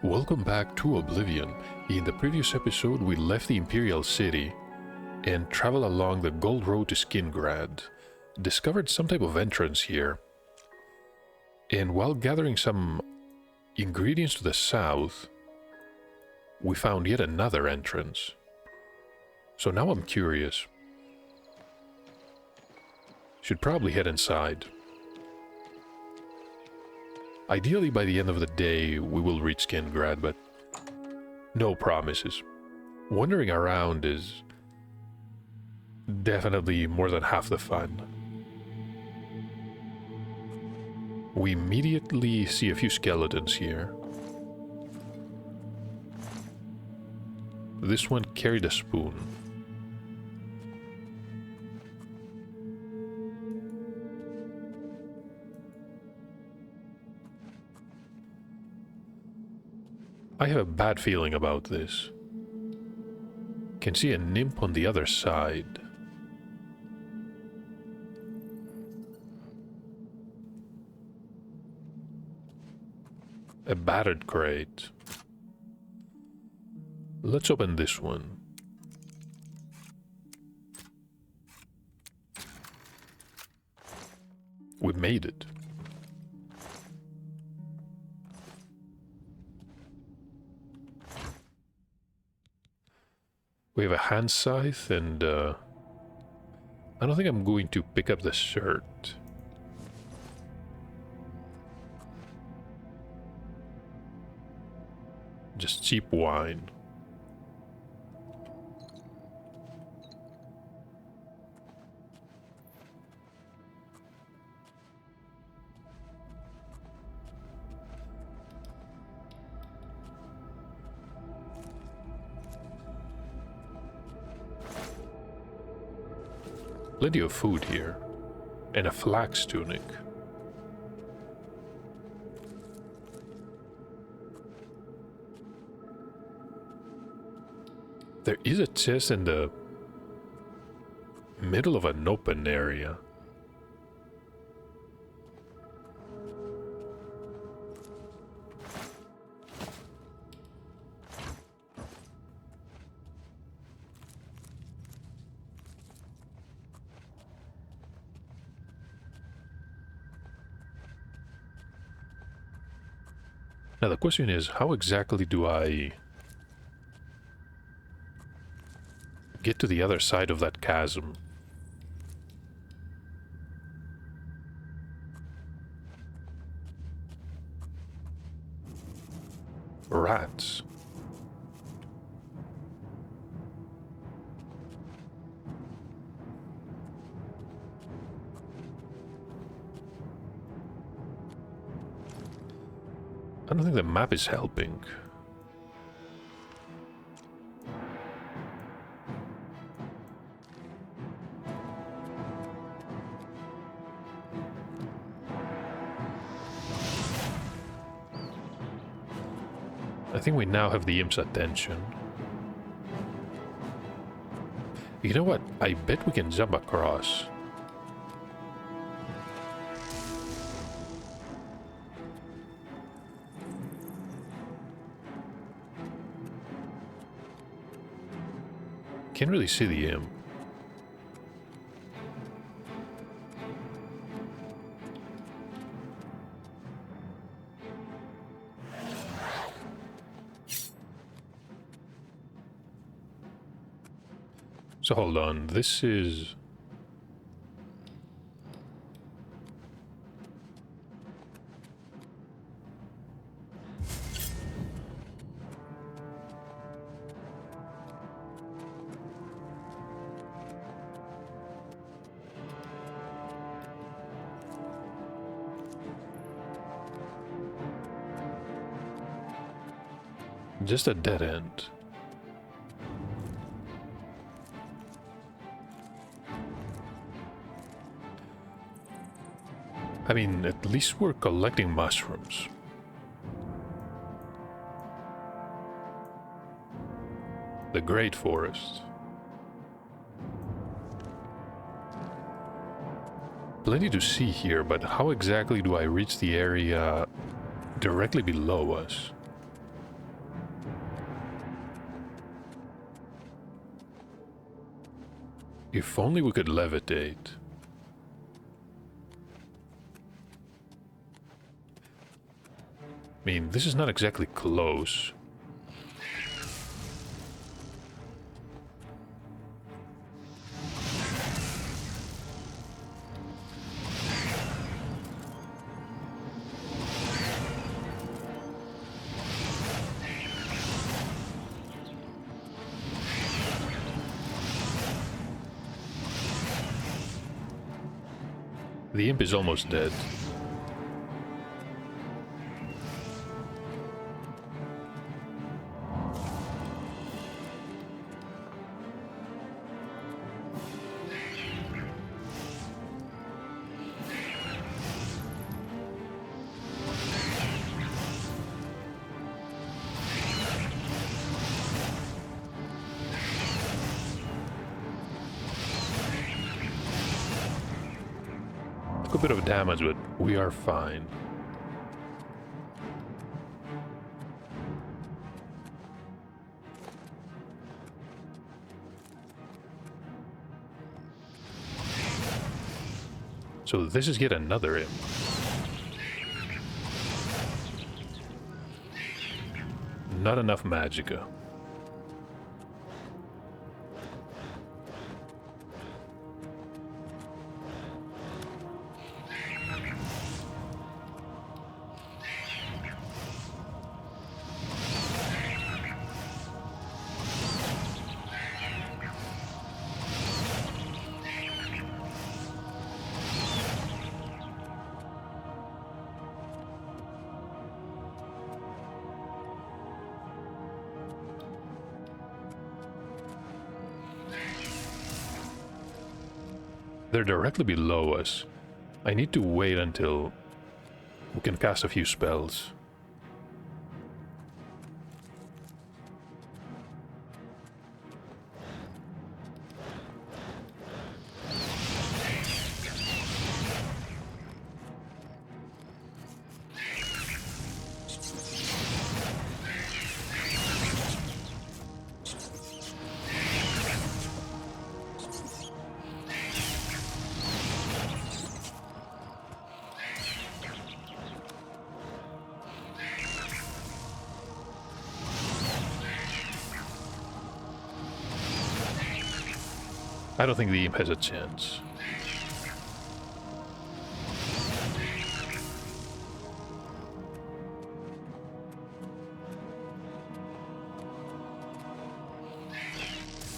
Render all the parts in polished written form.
Welcome back to Oblivion. In the previous episode we left the Imperial City and traveled along the Gold Road to Skingrad. Discovered some type of entrance here. And while gathering some ingredients to the south, we found yet another entrance. So now I'm curious. Should probably head inside. Ideally by the end of the day we will reach Skingrad, but no promises. Wandering around is definitely more than half the fun. We immediately see a few skeletons here. This one carried a spoon. I have a bad feeling about this. Can see a nymph on the other side. A battered crate. Let's open this one. We made it. We have a hand scythe and I don't think I'm going to pick up the shirt. Just cheap wine. Plenty of food here, and a flax tunic. There is a chest in the middle of an open area. Now the question is, how exactly do I get to the other side of that chasm? Rats. I don't think the map is helping. I think we now have the imp's attention. You know what? I bet we can jump across. Can't really see the imp. So hold on, this is... just a dead end. I mean, at least we're collecting mushrooms. The Great Forest. Plenty to see here, but how exactly do I reach the area directly below us? If only we could levitate. I mean, this is not exactly close. The imp is almost dead. A bit of damage, but we are fine. So this is yet another imp. Not enough magicka. They're directly below us. I need to wait until we can cast a few spells. I don't think the imp has a chance.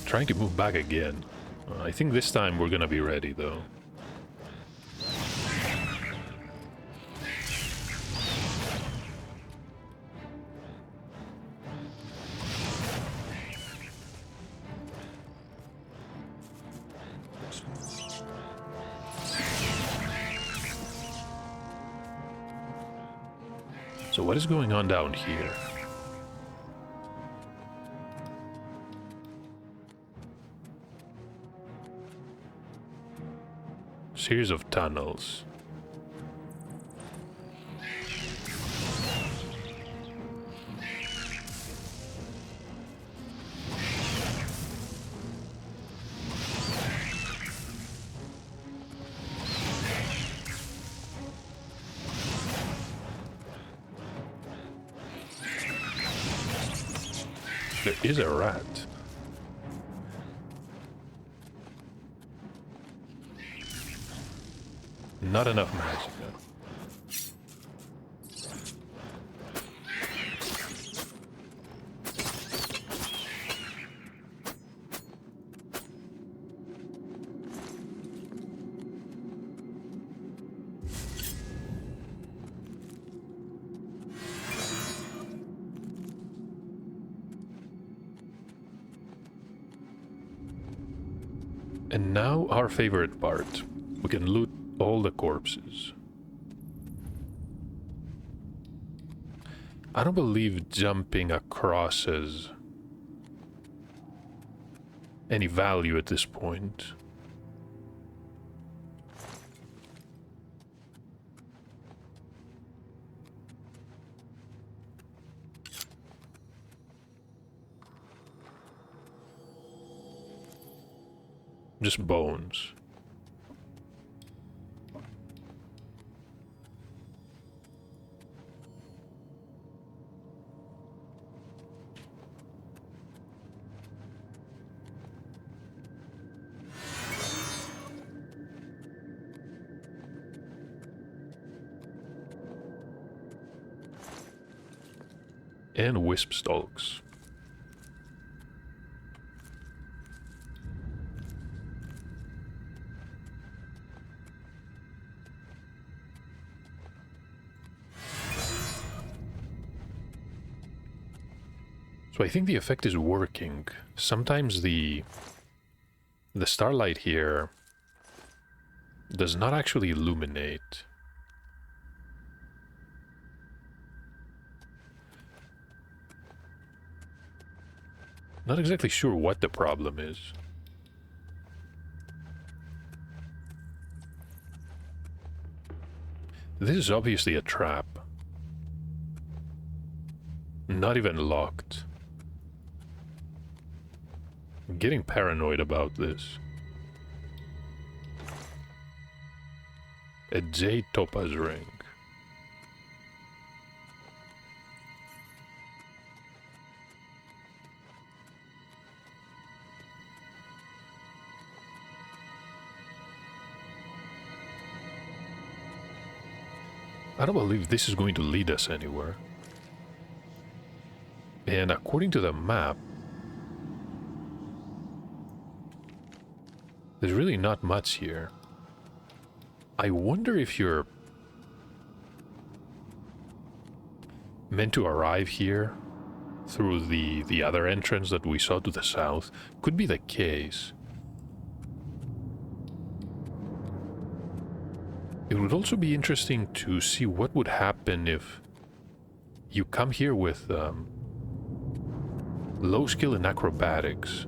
Trying to move back again. I think this time we're gonna be ready though. So what is going on down here? Series of tunnels. There is a rat. Not enough magic. And now our favorite part. We can loot all the corpses. I don't believe jumping across has any value at this point. Just bones. And wisp stalks. So I think the effect is working. Sometimes the starlight here does not actually illuminate. Not exactly sure what the problem is. This is obviously a trap. Not even locked. I'm getting paranoid about this. A jade topaz ring. I don't believe this is going to lead us anywhere. And according to the map, there's really not much here. I wonder if you're meant to arrive here through the other entrance that we saw to the south. Could be the case. It would also be interesting to see what would happen if you come here with low skill in acrobatics.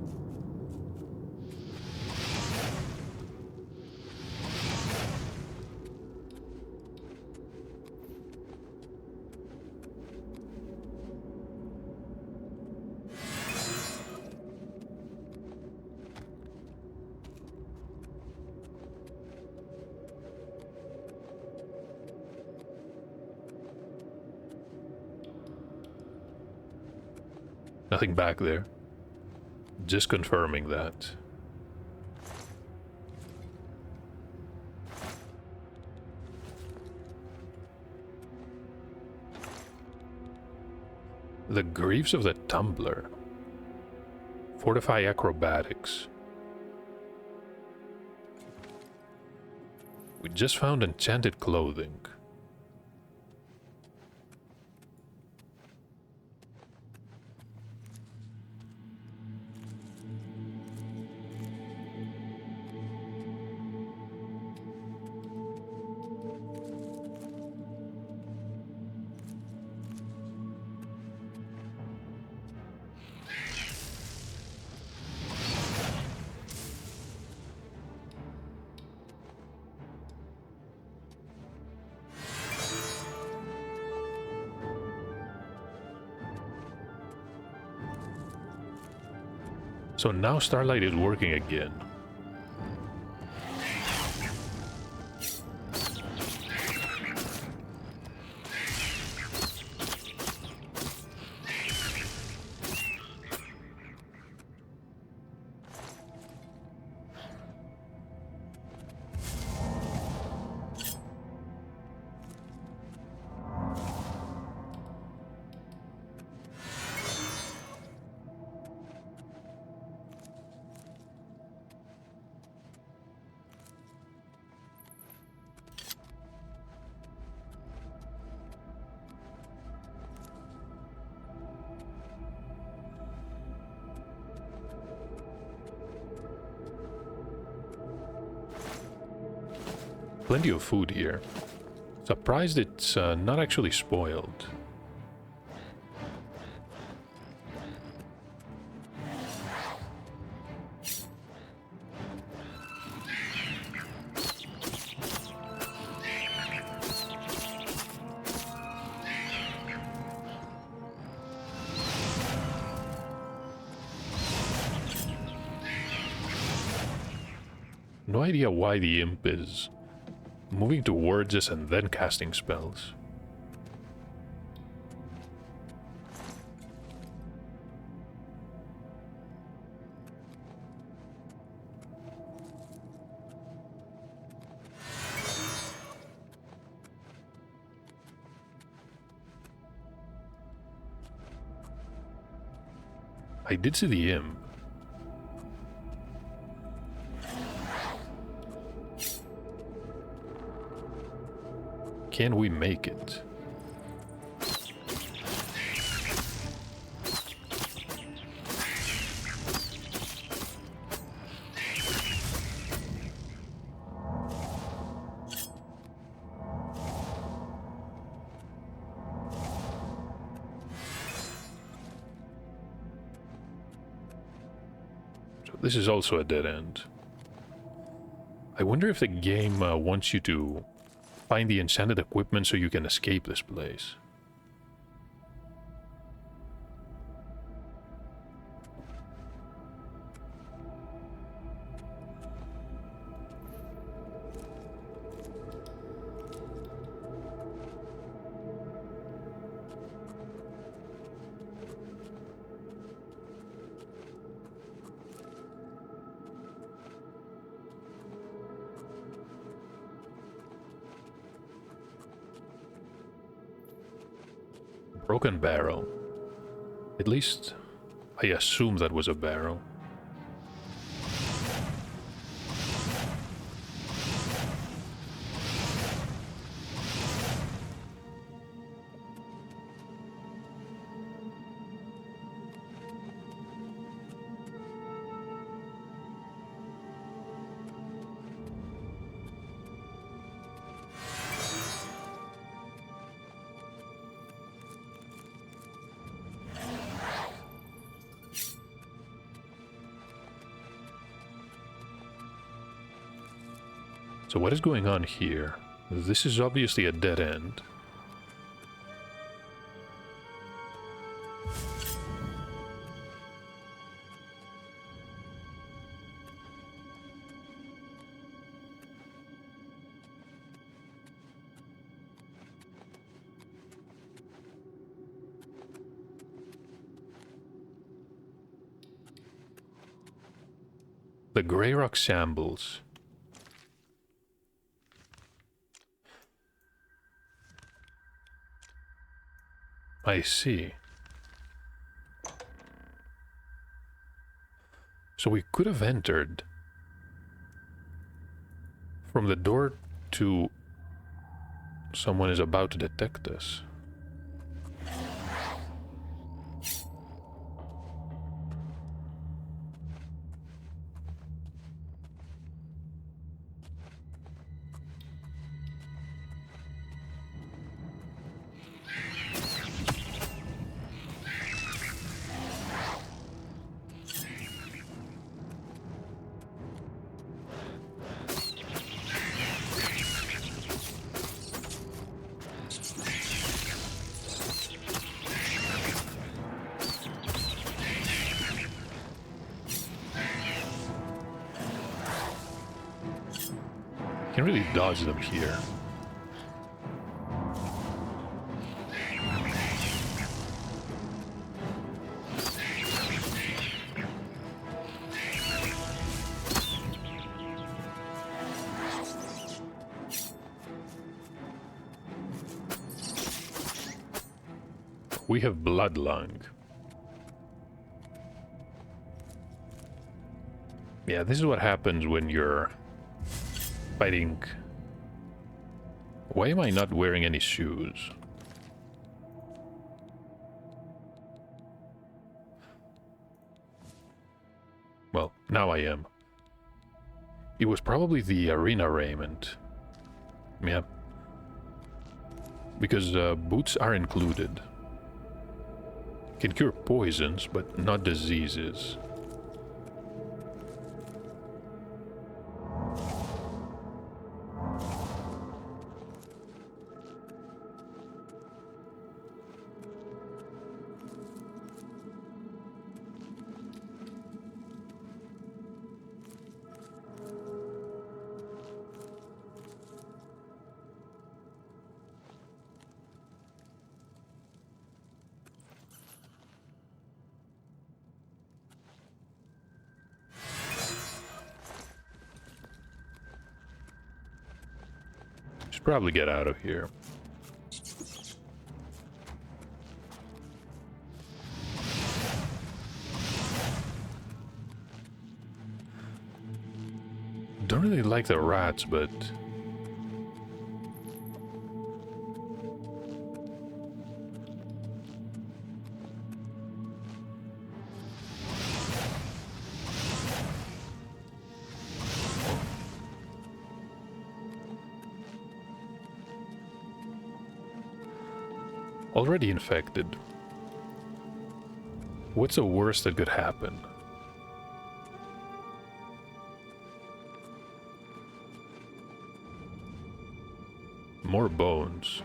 Nothing back there. Just confirming that. The Greaves of the Tumbler. Fortify acrobatics. We just found enchanted clothing. So now Starlight is working again. Plenty of food here. Surprised it's not actually spoiled. No idea why the imp is moving towards us and then casting spells. I did see the imp. Can we make it? So this is also a dead end. I wonder if the game wants you to find the enchanted equipment so you can escape this place. Broken barrel. At least, I assume that was a barrel. So what is going on here? This is obviously a dead end. The Grey Rock Shambles. I see. So we could have entered from the door to someone is about to detect us. Can really dodge them here. We have Blood Lung. Yeah, this is what happens when you're fighting. Why am I not wearing any shoes? Well, now I am. It was probably the arena raiment. Yeah. Because boots are included. Can cure poisons, but not diseases. probably get out of here. Don't really like the rats, but... Already infected. What's the worst that could happen? More bones.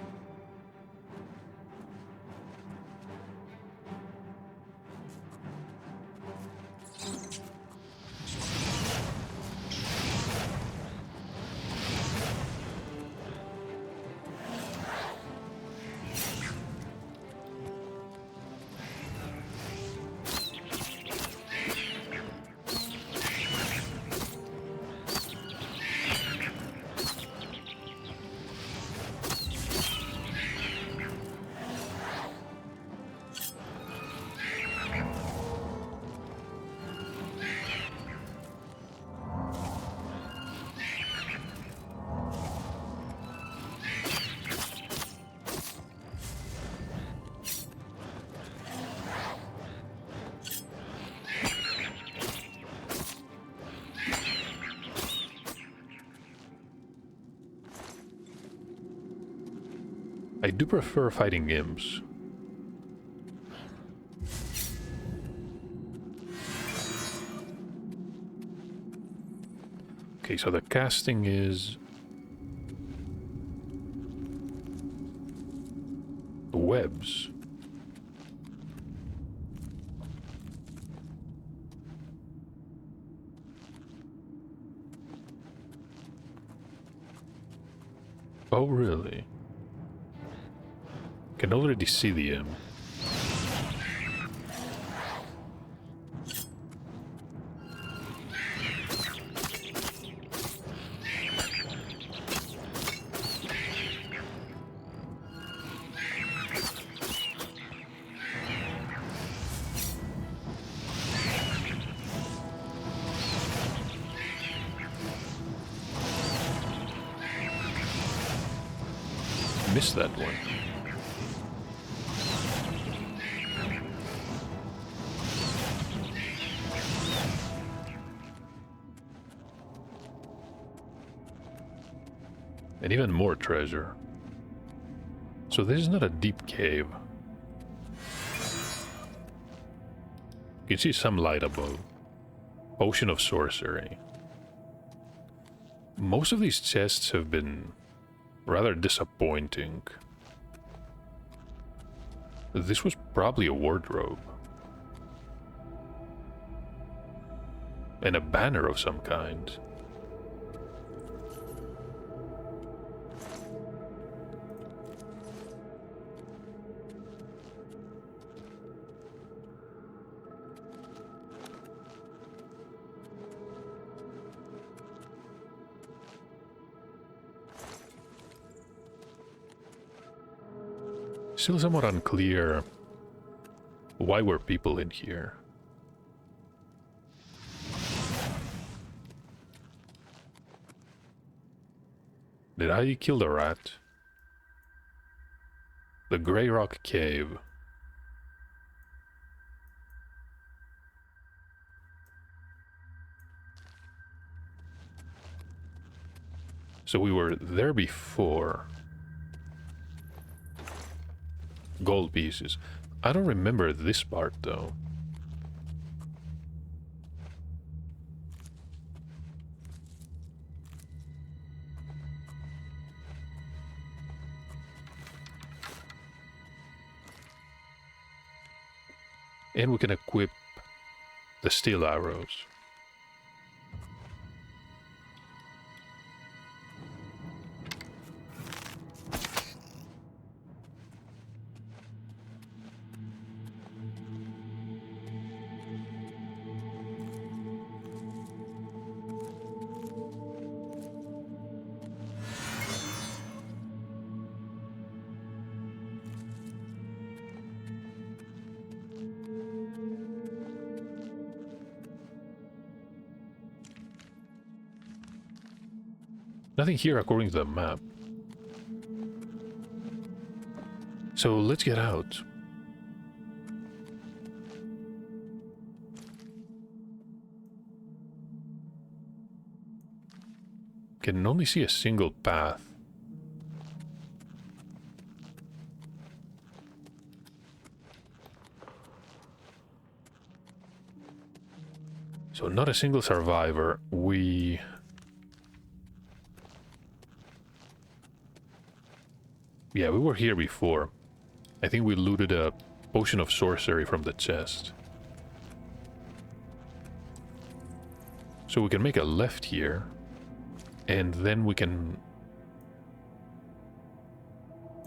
I do prefer fighting imps. Okay, so the casting is... webs. Oh, really? Can already see the imp. Missed that one. And even more treasure. So this is not a deep cave. You can see some light above. Potion of Sorcery. Most of these chests have been rather disappointing. This was probably a wardrobe. And a banner of some kind. Still somewhat unclear why were people in here. Did I kill the rat? The Grey Rock Cave. So we were there before. Gold pieces. I don't remember this part though. And we can equip the steel arrows. Nothing here according to the map. So let's get out. Can only see a single path. So not a single survivor. Yeah, we were here before. I think we looted a potion of sorcery from the chest. So we can make a left here. And then we can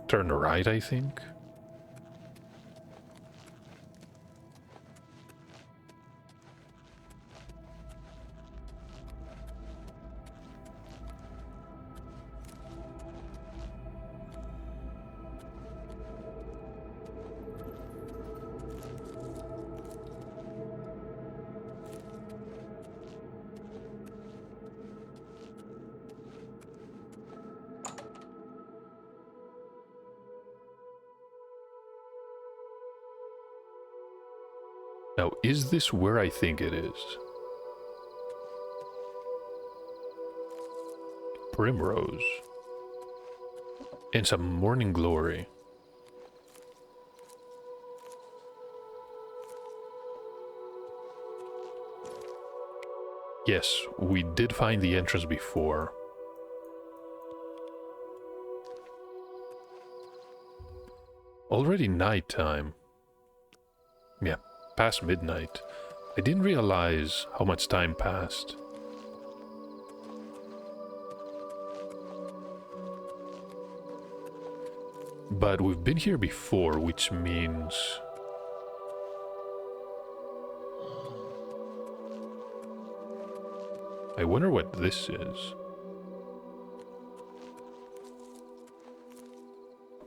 turn right, I think. Now, is this where I think it is? Primrose. And some morning glory. Yes, we did find the entrance before. Already nighttime. Yeah. Past midnight. I didn't realize how much time passed. But we've been here before, which means... I wonder what this is.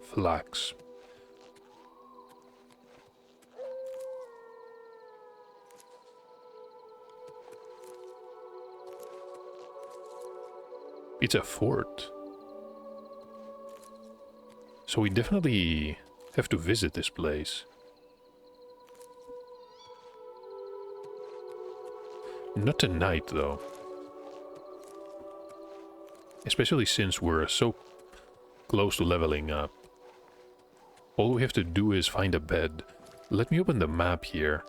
Flax. It's a fort. So we definitely have to visit this place. Not tonight, though. Especially since we're so close to leveling up. All we have to do is find a bed. Let me open the map here.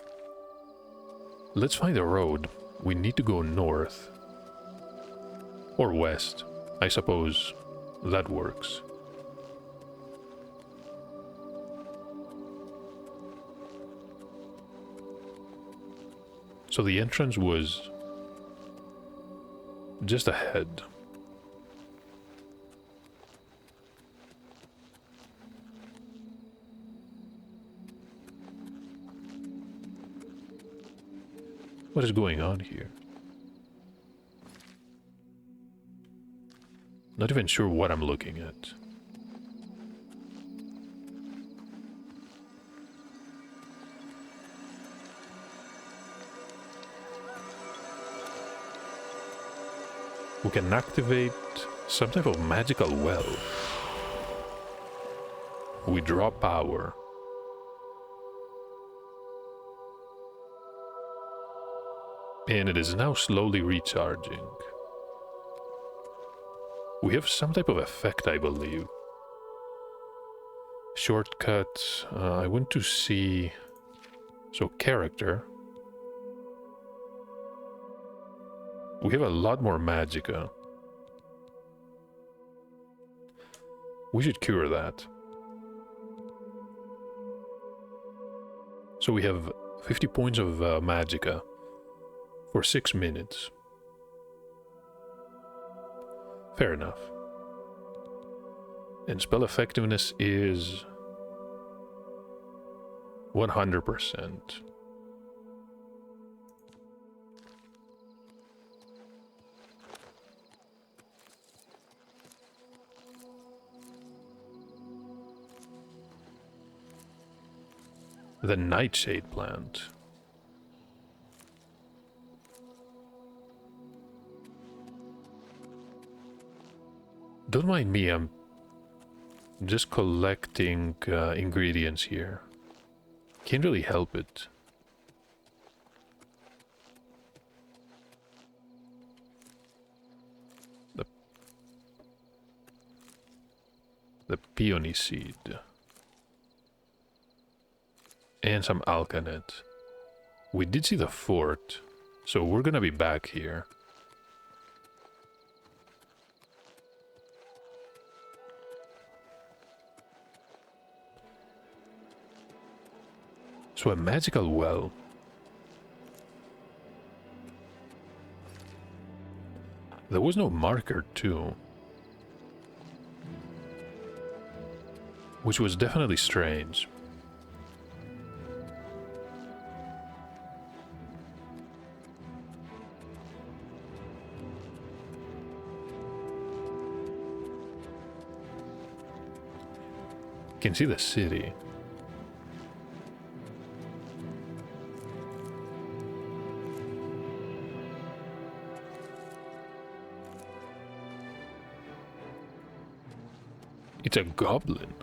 Let's find a road. We need to go north. Or west. I suppose that works. So the entrance was just ahead. What is going on here? Not even sure what I'm looking at. We can activate some type of magical well. We draw power. And it is now slowly recharging. We have some type of effect, I believe. Shortcut. I want to see... So, character. We have a lot more magicka. We should cure that. So we have 50 points of magicka for 6 minutes. Fair enough. And spell effectiveness is 100%. The Nightshade plant. Don't mind me, I'm just collecting ingredients here. Can't really help it. The peony seed. And some alkanet. We did see the fort, so we're gonna be back here. So a magical well. There was no marker too. Which was definitely strange. You can see the city. It's a goblin.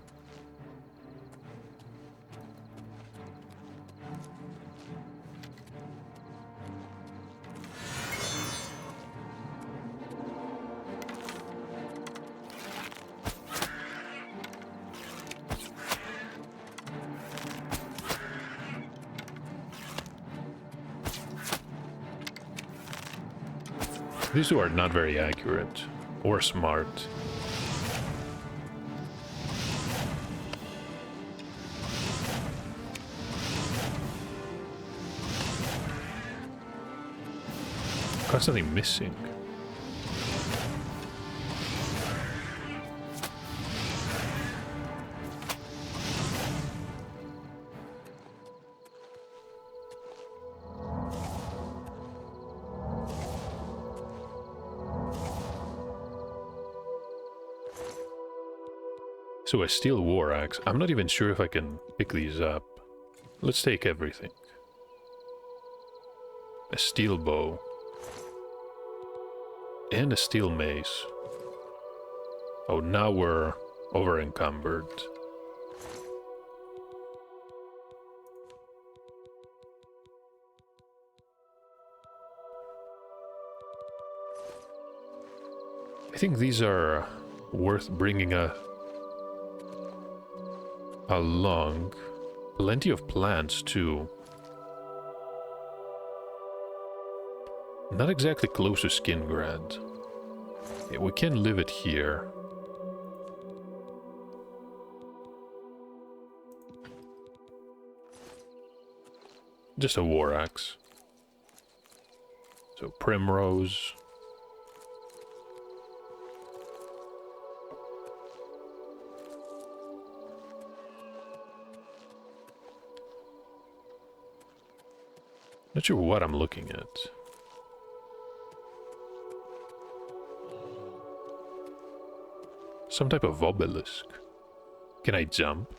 These two are not very accurate or smart. Constantly missing. So a steel war axe. I'm not even sure if I can pick these up. Let's take everything. A steel bow. And a steel mace. Oh, now we're over encumbered. I think these are worth bringing along. Plenty of plants too. Not exactly close to Skingrad. Yeah, we can leave it here. Just a war axe. So primrose. Not sure what I'm looking at. Some type of obelisk. Can I jump?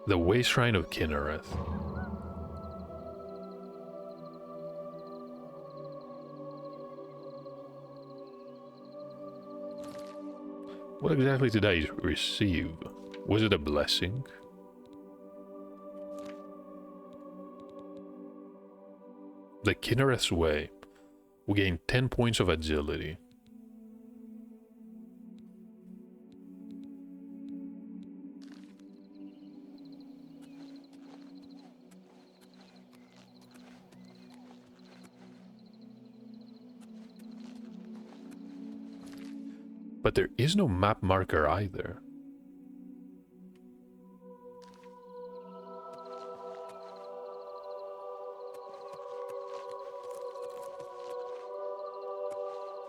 The Way Shrine of Kinnereth. What exactly did I receive? Was it a blessing? The Kinnereth's Way. We gain 10 points of agility. But there is no map marker either.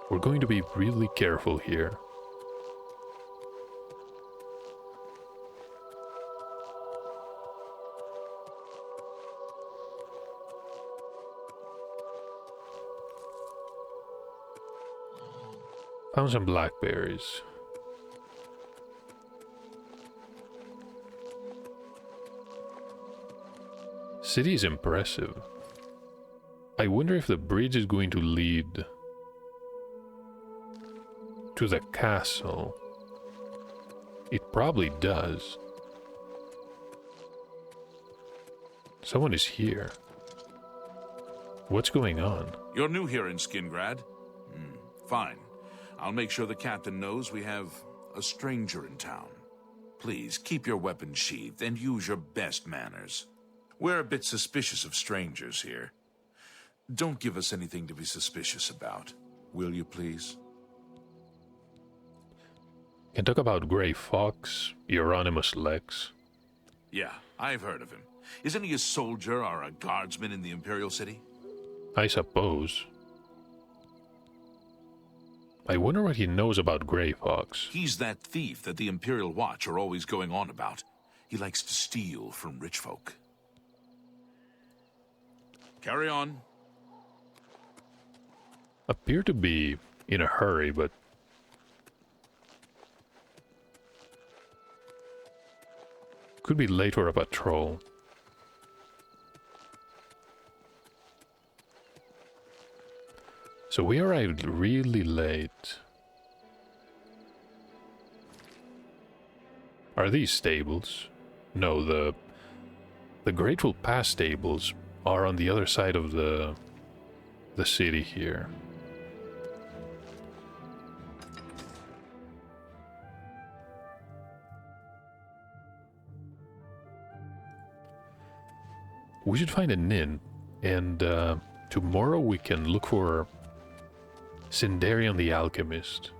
We're going to be really careful here. Found some blackberries. City is impressive. I wonder if the bridge is going to lead to the castle. It probably does. Someone is here. What's going on? You're new here in Skingrad? Fine. I'll make sure the captain knows we have a stranger in town. Please, keep your weapons sheathed and use your best manners. We're a bit suspicious of strangers here. Don't give us anything to be suspicious about, will you please? Can talk about Grey Fox, Euronymous Lex. Yeah, I've heard of him. Isn't he a soldier or a guardsman in the Imperial City? I suppose. I wonder what he knows about Grey Fox. He's that thief that the Imperial Watch are always going on about. He likes to steal from rich folk. Carry on. Appear to be in a hurry, but could be late for a patrol. So we arrived really late. Are these stables? No, the Grateful Pass stables are on the other side of the city here. We should find an inn, and tomorrow we can look for Sindarion the Alchemist.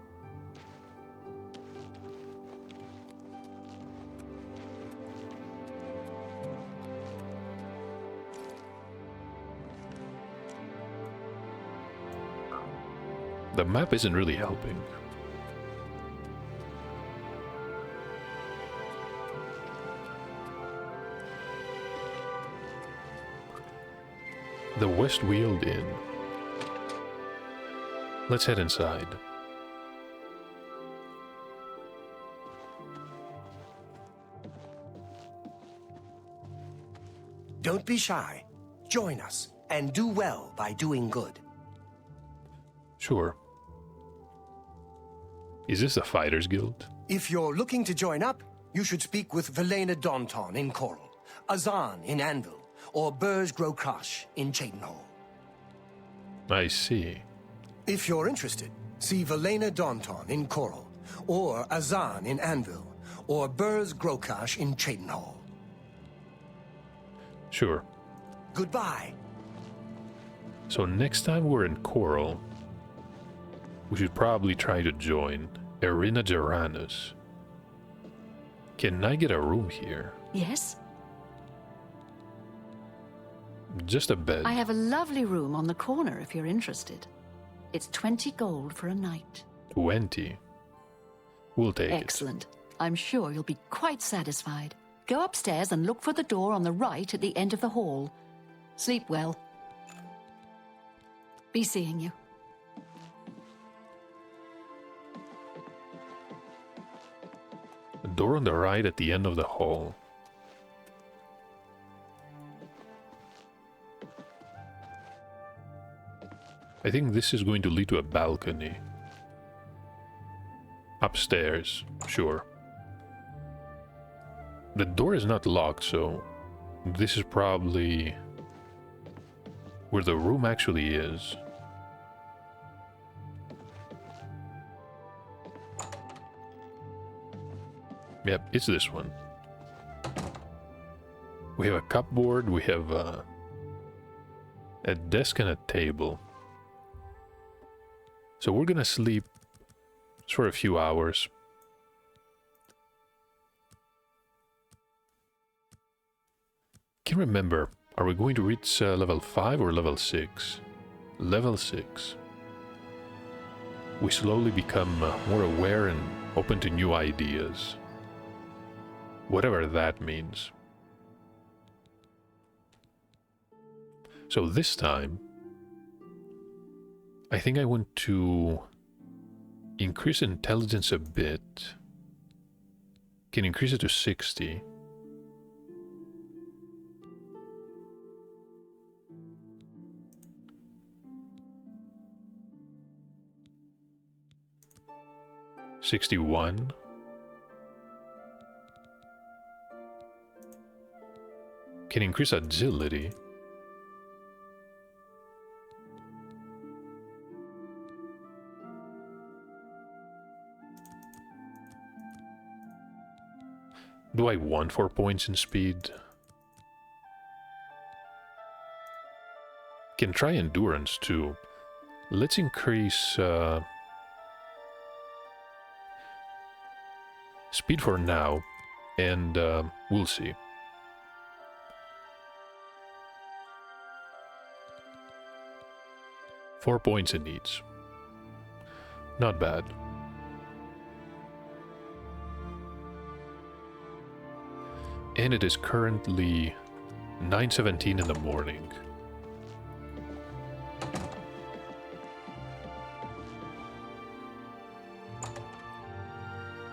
The map isn't really helping. The West Weald Inn. Let's head inside. Don't be shy. Join us, and do well by doing good. Sure. Is this the Fighters Guild? If you're looking to join up, you should speak with Velena Daunton in Coral, Azan in Anvil, or Burj Grokash in Cheydinhall. I see. If you're interested, see Velena Daunton in Coral, or Azan in Anvil, or Burj Grokash in Cheydinhall. Sure. Goodbye. So next time we're in Coral, we should probably try to join Erina Geranus. Can I get a room here? Yes? Just a bed. I have a lovely room on the corner if you're interested. It's 20 gold for a night. 20. We'll take Excellent. I'm sure you'll be quite satisfied. Go upstairs and look for the door on the right at the end of the hall. Sleep well. Be seeing you. it. The door on the right at the end of the hall. I think this is going to lead to a balcony. Upstairs, sure. The door is not locked, so this is probably where the room actually is. Yep, it's this one. We have a cupboard, we have a desk and a table. So we're gonna sleep for a few hours. Can't remember, are we going to reach level 5 or level 6? Level 6. We slowly become more aware and open to new ideas. Whatever that means. So this time, I think I want to increase intelligence a bit. Can increase it to 60. 61. Can increase agility. Do I want 4 points in speed? Can try endurance too. Let's increase speed for now, and we'll see. Four points in each. Not bad. And it is currently 9:17 in the morning.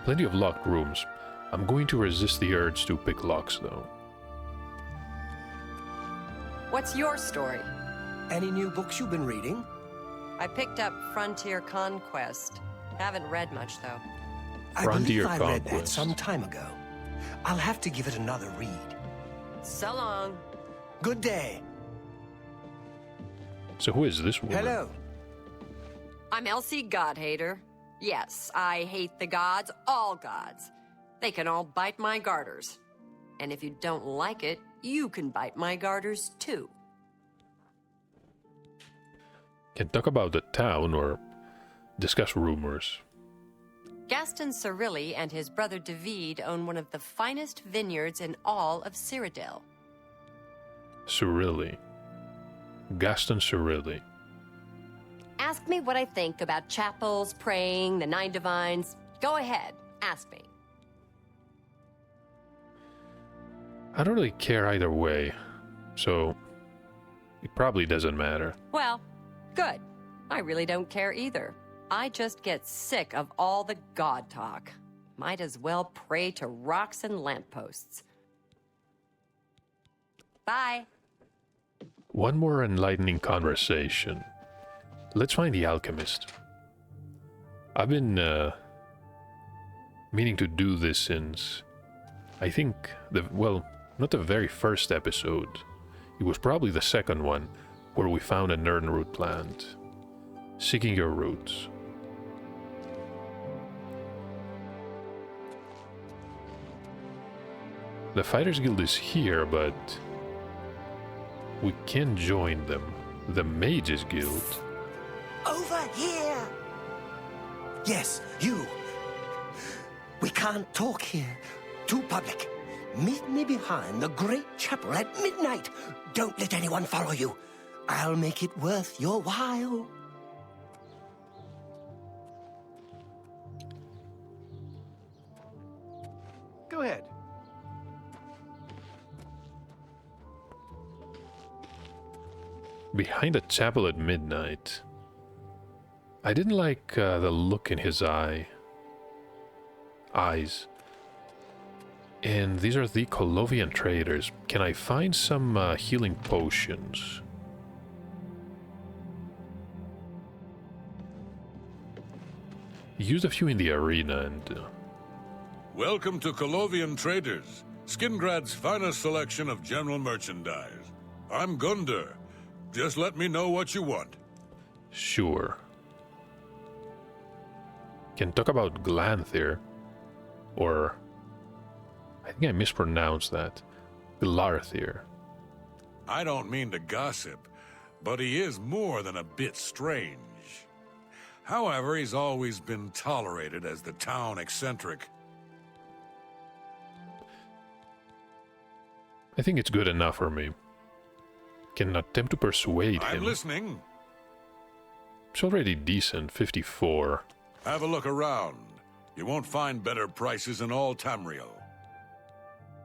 Plenty of locked rooms. I'm going to resist the urge to pick locks, though. What's your story? Any new books you've been reading? I picked up Frontier Conquest. Haven't read much, though. I Frontier believe I read that Conquest. some time ago. I'll have to give it another read. So long. Good day. So who is this woman? Hello. I'm Elsie Godhater. Yes, I hate the gods, all gods. They can all bite my garters. And if you don't like it, you can bite my garters too. Can talk about the town or discuss rumors. Gaston Cyrilli and his brother David own one of the finest vineyards in all of Cyrodiil. Cyrilli. Gaston Cyrilli. Ask me what I think about chapels, praying, the Nine Divines. Go ahead, ask me. I don't really care either way, so it probably doesn't matter. Well, good. I really don't care either. I just get sick of all the god talk. Might as well pray to rocks and lampposts. Bye. One more enlightening conversation. Let's find the alchemist. I've been meaning to do this since, I think, not the very first episode. It was probably the second one, where we found a Nernroot plant. Seeking your roots. The Fighters Guild is here, but we can join them. The Mages Guild. Over here! Yes, you. We can't talk here. Too public. Meet me behind the great chapel at midnight. Don't let anyone follow you. I'll make it worth your while. Go ahead. Behind the chapel at midnight. I didn't like the look in his eyes. And these are the Colovian traders. Can I find some healing potions? Used a few in the arena and... Welcome to Colovian Traders, Skingrad's finest selection of general merchandise. I'm Gunder. Just let me know what you want. Sure. Can talk about Glanthir. Or... I think I mispronounced that. Glarthir. I don't mean to gossip, but he is more than a bit strange. However, he's always been tolerated as the town eccentric. I think it's good enough for me. Can attempt to persuade him. I'm listening. It's already decent, 54. Have a look around. You won't find better prices in all Tamriel.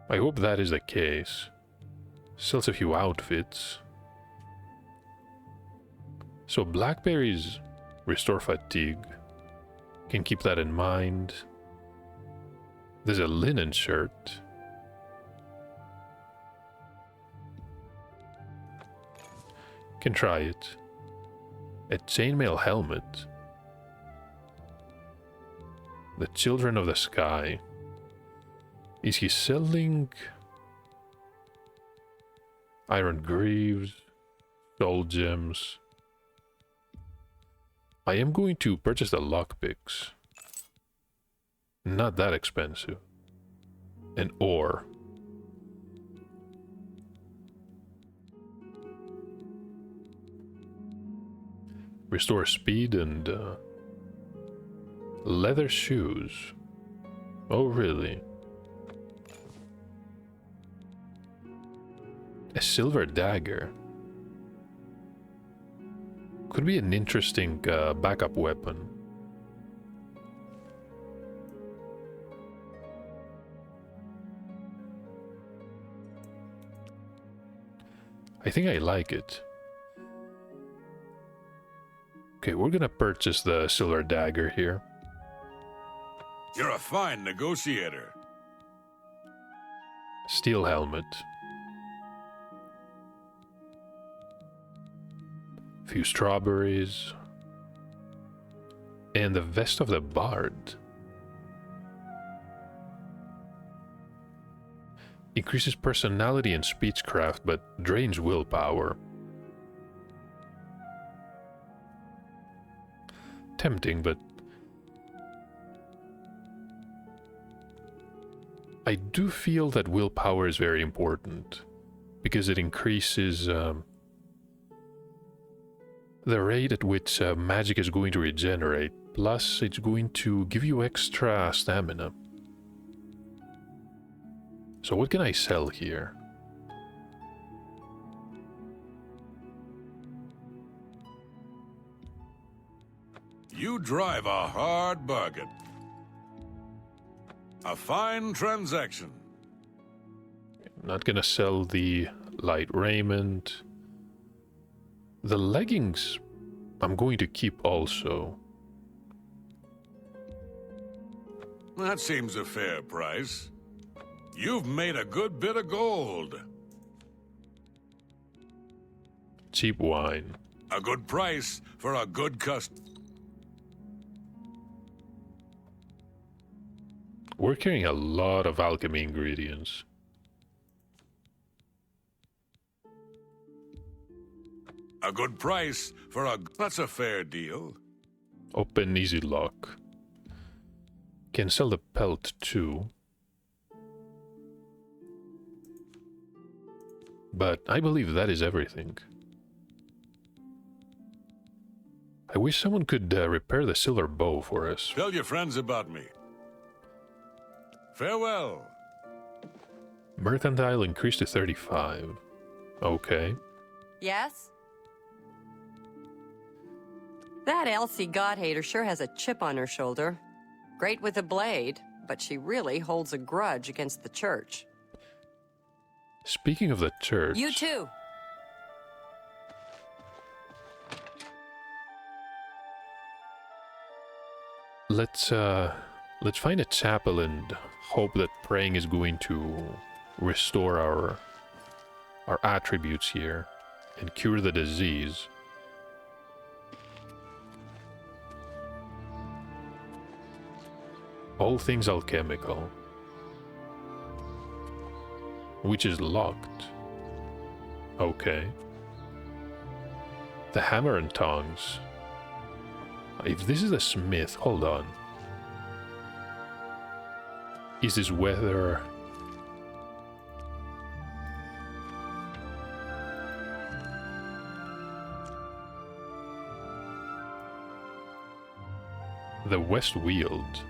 I hope that is the case. Sells a few outfits. So blackberries restore fatigue. Can keep that in mind. There's a linen shirt. Can try it. A chainmail helmet. The Children of the Sky. Is he selling iron greaves, soul gems? I am going to purchase the lockpicks. Not that expensive. An ore. Restore speed and leather shoes. Oh, really? A silver dagger. Could be an interesting backup weapon. I think I like it. Okay, we're gonna purchase the silver dagger here. You're a fine negotiator. Steel helmet. Few strawberries. And the vest of the bard. Increases personality and speechcraft, but drains willpower. Tempting, but I do feel that willpower is very important because it increases the rate at which magic is going to regenerate, plus it's going to give you extra stamina. So what can I sell here? You drive a hard bargain. A fine transaction. I'm not gonna sell the light raiment. The leggings I'm going to keep also. That seems a fair price. You've made a good bit of gold. Cheap wine. A good price for a good customer. We're carrying a lot of alchemy ingredients. A good price for a... That's a fair deal. Open easy lock. Can sell the pelt too. But I believe that is everything. I wish someone could repair the silver bow for us. Tell your friends about me. Farewell. Mercantile increased to 35. Okay. Yes? That Elsie God-hater sure has a chip on her shoulder. Great with a blade, but she really holds a grudge against the church. Speaking of the church... You too! Let's find a chapel and hope that praying is going to restore our attributes here and cure the disease. All things alchemical. Which is locked. Okay. The hammer and tongs. If this is a smith, hold on. Is this whether... The West Weald.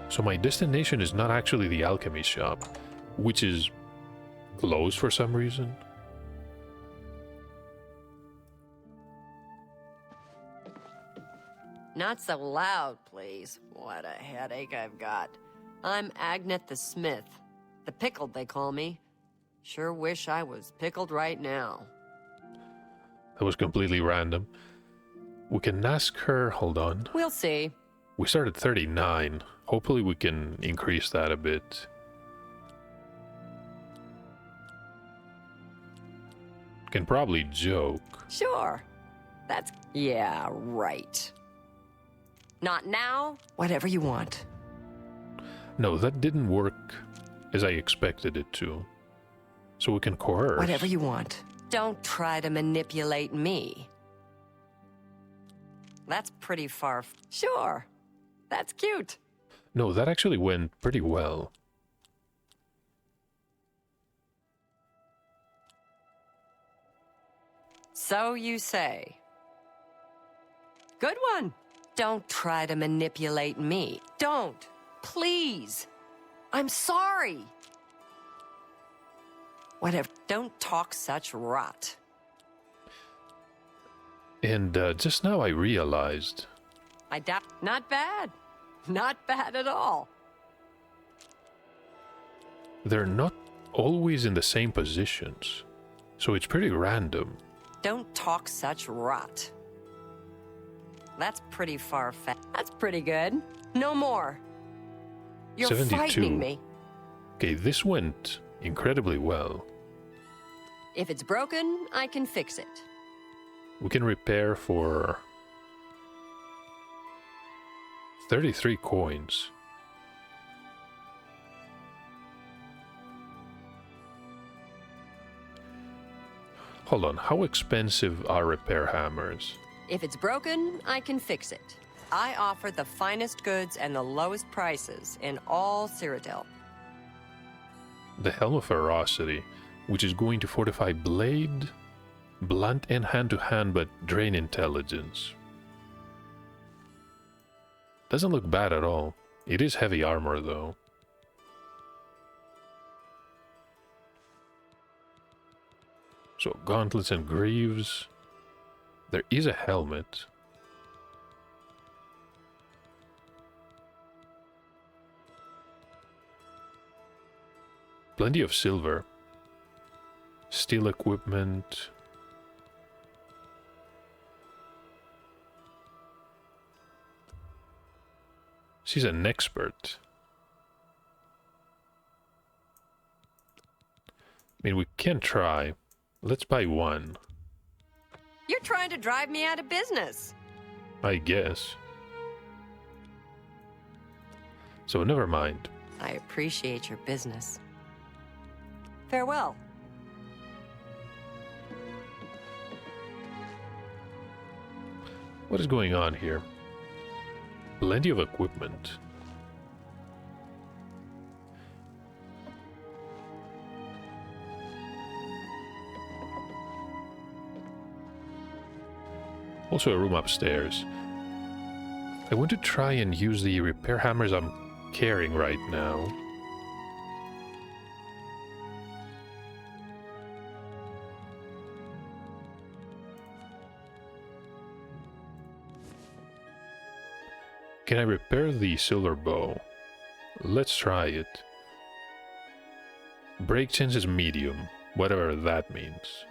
So my destination is not actually the alchemy shop, which is closed for some reason. Not so loud, please. What a headache I've got. I'm Agnet the Smith. The Pickled, they call me. Sure wish I was pickled right now. That was completely random. We can ask her... Hold on. We'll see. We started 39. Hopefully we can increase that a bit. Can probably joke. Sure. That's... Yeah, right. Not now? Whatever you want. No, that didn't work as I expected it to. So we can coerce. Whatever you want. Don't try to manipulate me. That's pretty far... Sure. That's cute. No, that actually went pretty well. So you say. Good one. Don't try to manipulate me. Don't. Please. I'm sorry. Whatever. Don't talk such rot. And just now I realized... I doubt... Not bad. Not bad at all. they're not always in the same positions. So it's pretty random. Don't talk such rot. That's pretty far-fetched. That's pretty good. No more. You're 72. frightening me. Okay, this went incredibly well. If it's broken, I can fix it. We can repair for 33 coins. Hold on, how expensive are repair hammers? If it's broken, I can fix it. I offer the finest goods and the lowest prices in all Cyrodiil. The Helm of Ferocity, which is going to fortify blade, blunt and hand-to-hand, but drain intelligence. Doesn't look bad at all. It is heavy armor, though. So, gauntlets and greaves. There is a helmet. Plenty of silver. Steel equipment. She's an expert. I mean, we can try. Let's buy one. You're trying to drive me out of business. I guess. So never mind. I appreciate your business. Farewell. What is going on here? Plenty of equipment. Also a room upstairs. I want to try and use the repair hammers I'm carrying right now. Can I repair the silver bow? Let's try it. Break chance is medium, whatever that means.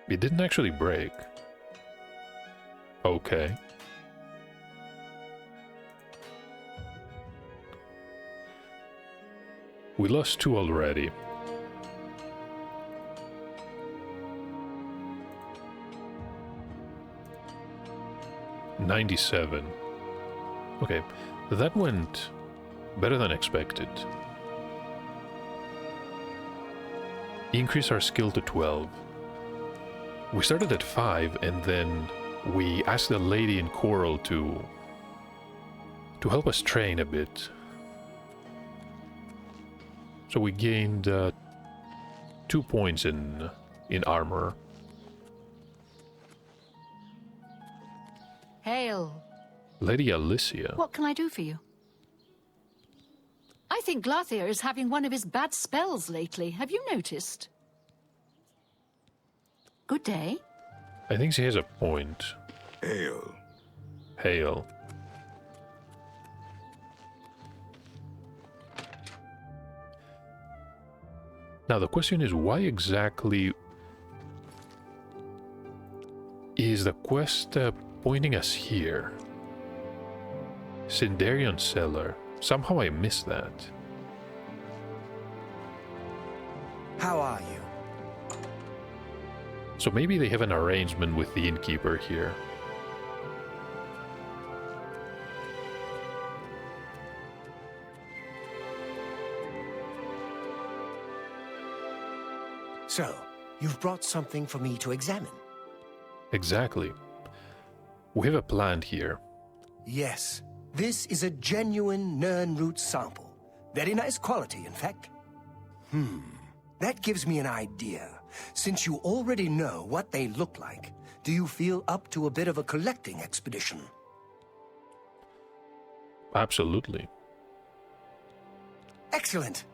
It didn't actually break. Okay. We lost 2 already. $97. Okay, that went better than expected. Increase our skill to 12. We started at 5, and then we asked the lady in Coral to help us train a bit. So we gained 2 points in armor. Hail. Lady Alicia. What can I do for you? I think Glathier is having one of his bad spells lately. Have you noticed? Good day. I think she has a point. Hail. Hail. Now the question is, why exactly is the quest pointing us here? Cinderian Cellar. Somehow I missed that. How are you? So maybe they have an arrangement with the innkeeper here. So, you've brought something for me to examine. Exactly. We have a plant here. Yes, this is a genuine Nirnroot sample. Very nice quality, in fact. That gives me an idea. Since you already know what they look like, do you feel up to a bit of a collecting expedition? Absolutely. Excellent.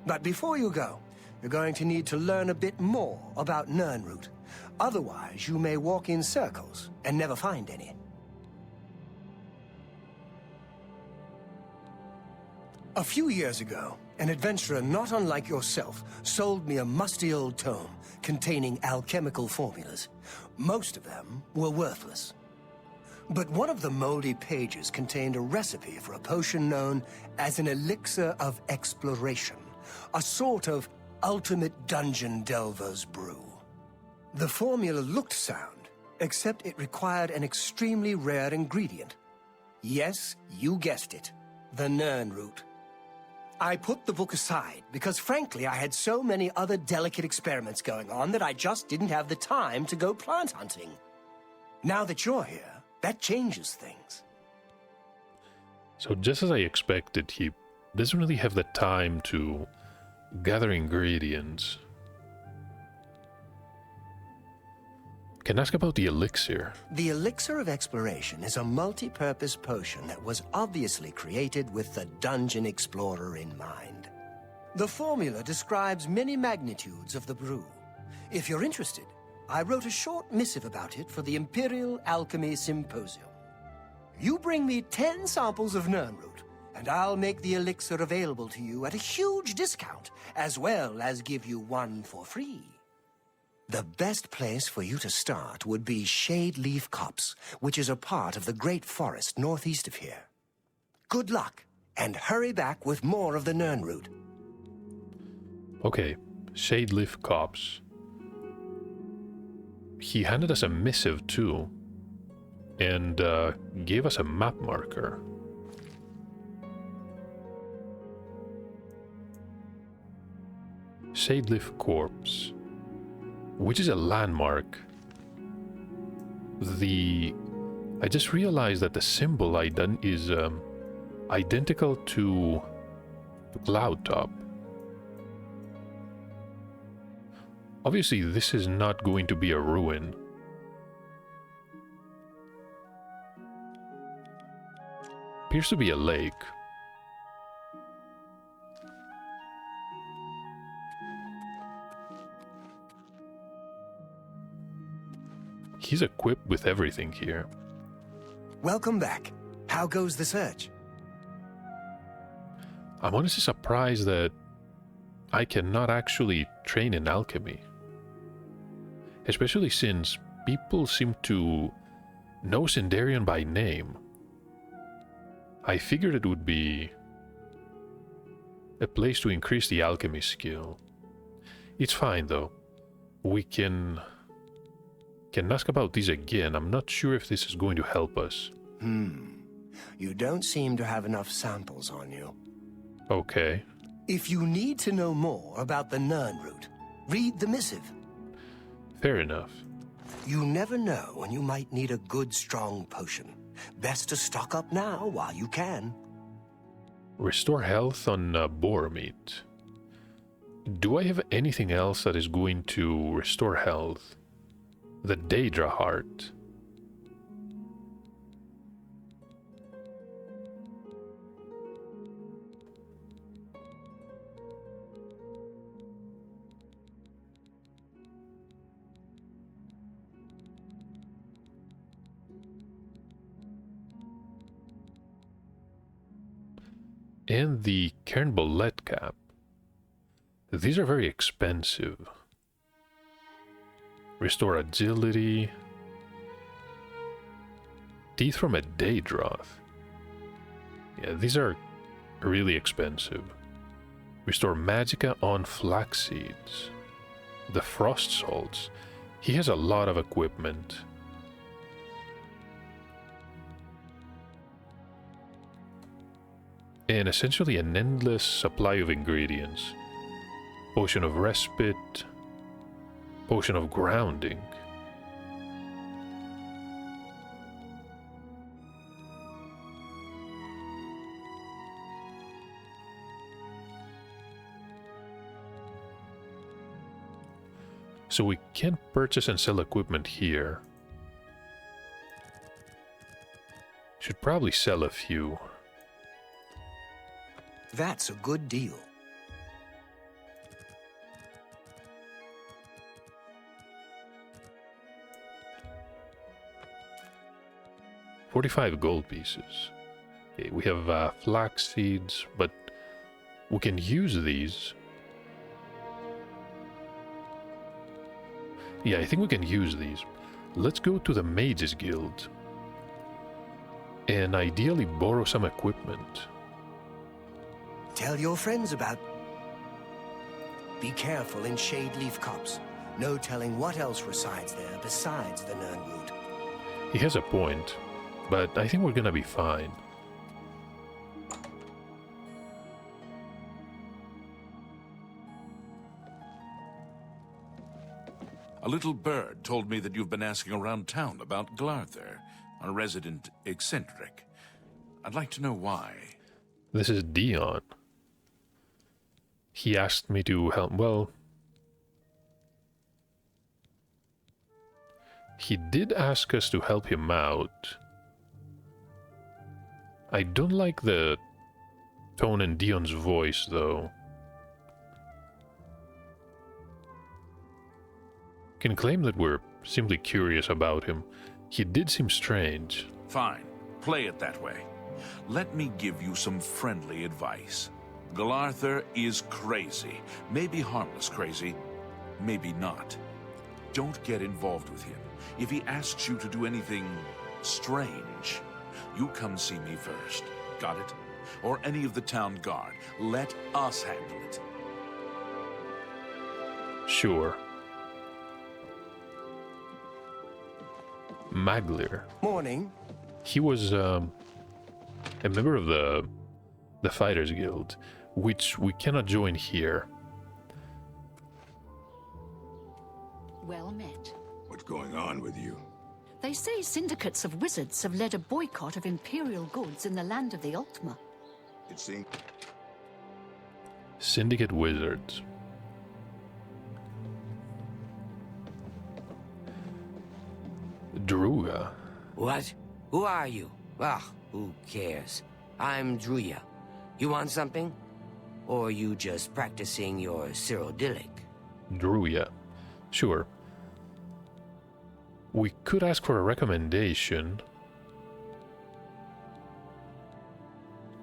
But before you go, you're going to need to learn a bit more about Nirnroot. Otherwise, you may walk in circles and never find any. A few years ago, an adventurer not unlike yourself sold me a musty old tome containing alchemical formulas. Most of them were worthless. But one of the moldy pages contained a recipe for a potion known as an elixir of exploration, a sort of ultimate dungeon delver's brew. The formula looked sound, except it required an extremely rare ingredient. Yes, you guessed it, the Nirnroot. I put the book aside because, frankly, I had so many other delicate experiments going on that I just didn't have the time to go plant hunting. Now that you're here, that changes things. So just as I expected, he doesn't really have the time to gather ingredients. Can I ask about the elixir? The Elixir of Exploration is a multi-purpose potion that was obviously created with the dungeon explorer in mind. The formula describes many magnitudes of the brew. If you're interested, I wrote a short missive about it for the Imperial Alchemy Symposium. You bring me 10 samples of Nirnroot, and I'll make the elixir available to you at a huge discount, as well as give you one for free. The best place for you to start would be Shade Leaf Copse, which is a part of the Great Forest northeast of here. Good luck, and hurry back with more of the Nirnroot. Okay, Shadeleaf Copse. He handed us a missive too, and gave us a map marker. Shadeleaf Corpse, which is a landmark. I just realized that the symbol is identical to Cloudtop. Obviously, this is not going to be a ruin. Appears to be a lake. He's equipped with everything here. Welcome back. How goes the search? I'm honestly surprised that I cannot actually train in alchemy. Especially since people seem to know Sindarian by name. I figured it would be a place to increase the alchemy skill. It's fine though. We can ask about these again. I'm not sure if this is going to help us. You don't seem to have enough samples on you. Okay. If you need to know more about the Nirnroot, read the missive. Fair enough. You never know when you might need a good, strong potion. Best to stock up now while you can. Restore health on boar meat. Do I have anything else that is going to restore health? The Daedra Heart. And the Level Cap. These are very expensive. Restore agility. Teeth from a Daedroth. Yeah, these are really expensive. Restore magicka on flax seeds. The frost salts. He has a lot of equipment. And essentially an endless supply of ingredients. Potion of respite, potion of grounding. So we can purchase and sell equipment here. Should probably sell a few. That's a good deal. $45 gold pieces. Okay, we have flax seeds, but we can use these. Yeah, I think we can use these. Let's go to the Mages Guild. And ideally borrow some equipment. Tell your friends about... Be careful in shade leaf copse. No telling what else resides there besides the Nirnroot. He has a point, but I think we're gonna be fine. A little bird told me that you've been asking around town about Clutter, a resident eccentric. I'd like to know why. This is Dion. He asked me to help. Well, he did ask us to help him out. I don't like the tone in Dion's voice, though. Can claim that we're simply curious about him. He did seem strange. Fine. Play it that way. Let me give you some friendly advice. Clutter is crazy. Maybe harmless crazy, maybe not. Don't get involved with him. If he asks you to do anything strange, you come see me first. Got it? Or any of the town guard. Let us handle it. Sure. Maglir. Morning. He was a member of the Fighters Guild, which we cannot join here. Well met. What's going on with you? They say syndicates of wizards have led a boycott of imperial goods in the land of the Ultima. It seems... Syndicate wizards. Druga. What? Who are you? Ah, who cares? I'm Druya. You want something? Or you just practicing your Cyrodiilic? Druya. Sure. We could ask for a recommendation.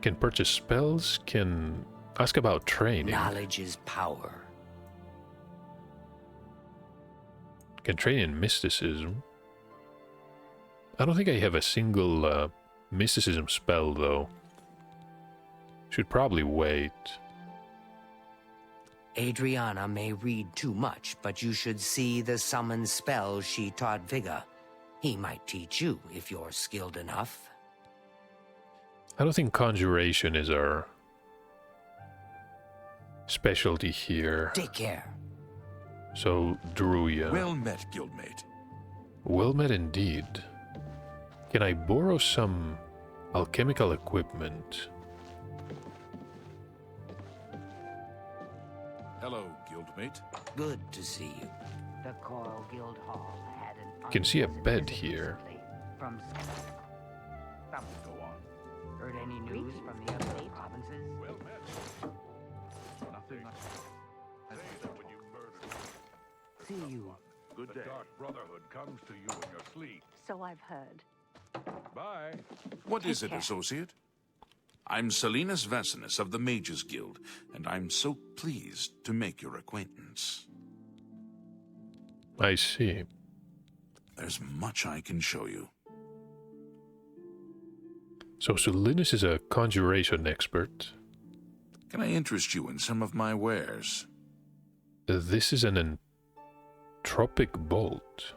Can purchase spells, can ask about training. Knowledge is power. Can train in mysticism. I don't think I have a single mysticism spell, though. Should probably wait. Adriana may read too much, but you should see the summon spells she taught Vigga. He might teach you if you're skilled enough. I don't think conjuration is our specialty here. Take care. So, Druya. Well met, guildmate. Well met indeed. Can I borrow some alchemical equipment? Hello, guildmate. Good to see you. The Coral Guild Hall had an Can see a bed here. From Go on. heard any news from the other provinces? Well met. Nothing. Say that when you murdered See you. Good day. The Dark Brotherhood comes to you in your sleep. So I've heard. Bye. What is it, associate? I'm Salinas Vesinus of the Mages Guild, and I'm so pleased to make your acquaintance. I see. There's much I can show you. So Salinas is a conjuration expert. Can I interest you in some of my wares? This is an Tropic Bolt.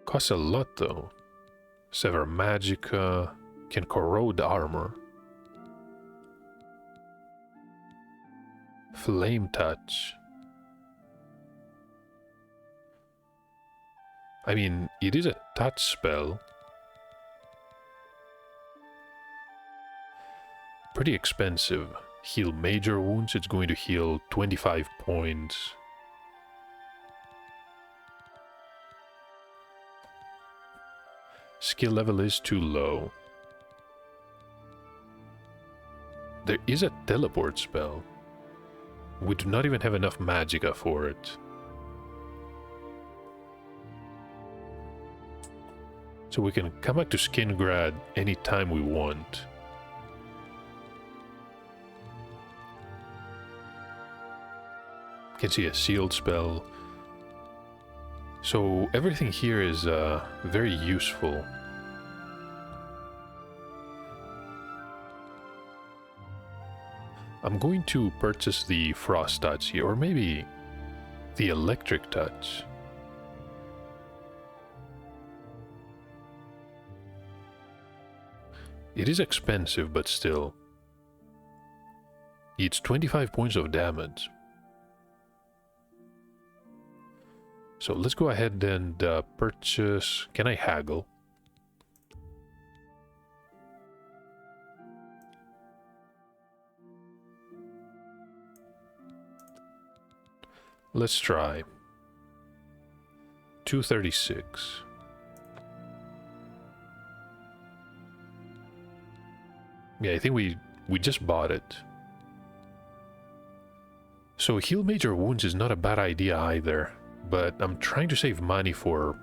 Costs a lot though. Sever Magica, can corrode armor. Flame Touch. I mean, it is a touch spell. Pretty expensive. Heal major wounds, it's going to heal 25 points. Skill level is too low. There is a teleport spell. We do not even have enough magicka for it. So we can come back to Skingrad anytime we want. Can see a sealed spell. So everything here is very useful. I'm going to purchase the Frost Touch here, or maybe the Electric Touch. It is expensive, but still. It's 25 points of damage. So let's go ahead and purchase... Can I haggle? Let's try. 236. Yeah, I think we just bought it. So heal major wounds is not a bad idea either, but I'm trying to save money for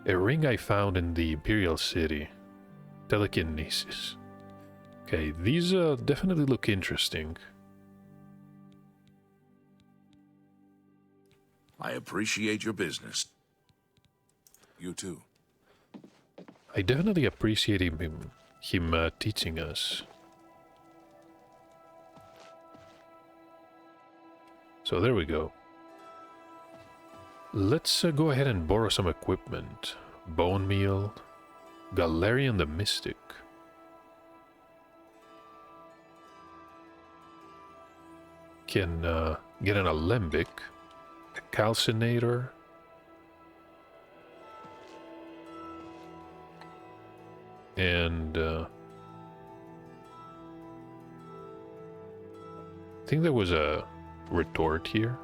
a ring I found in the Imperial City. Telekinesis. Okay, these definitely look interesting. I appreciate your business. You too. I definitely appreciate him teaching us. So there we go. Let's go ahead and borrow some equipment. Bone Meal, Galarian the Mystic. Can get an Alembic, a Calcinator, and I think there was a retort here.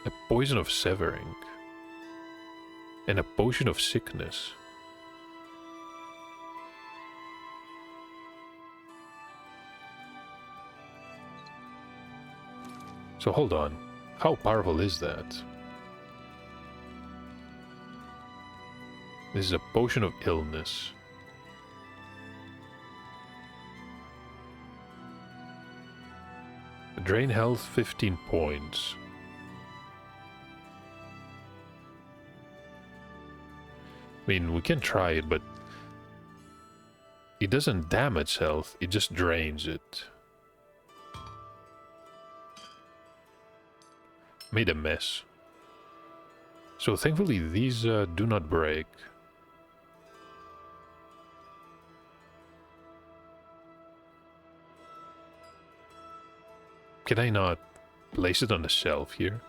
A Poison of Severing. And a Potion of Sickness. So hold on. How powerful is that? This is a Potion of Illness. Drain health 15 points. I mean, we can try it, but it doesn't damage health, it just drains it. Made a mess. So thankfully these do not break. Can I not place it on the shelf here?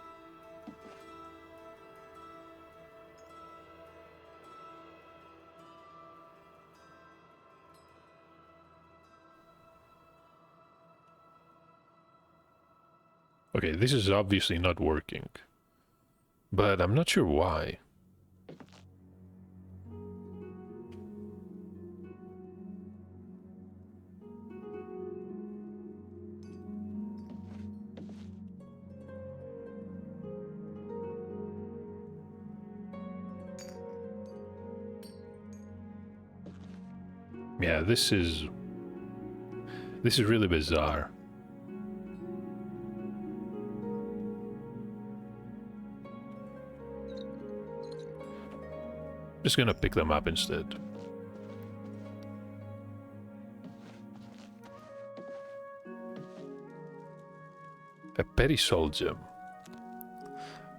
Okay, this is obviously not working, but I'm not sure why. Yeah, this is really bizarre. Just gonna pick them up instead. A petty soul gem.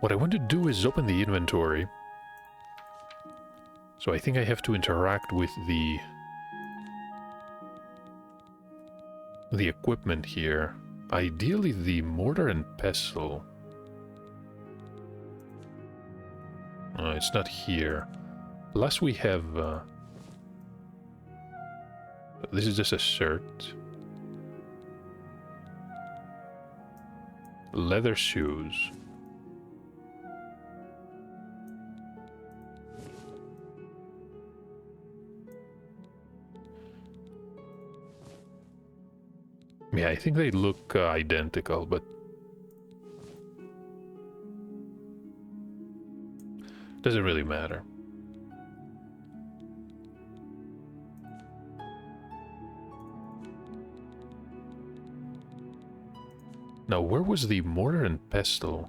What I want to do is open the inventory. So I think I have to interact with the equipment here. Ideally the mortar and pestle. It's not here. Plus we have... this is just a shirt. Leather shoes. Yeah, I think they look identical, but doesn't really matter. Now, where was the mortar and pestle?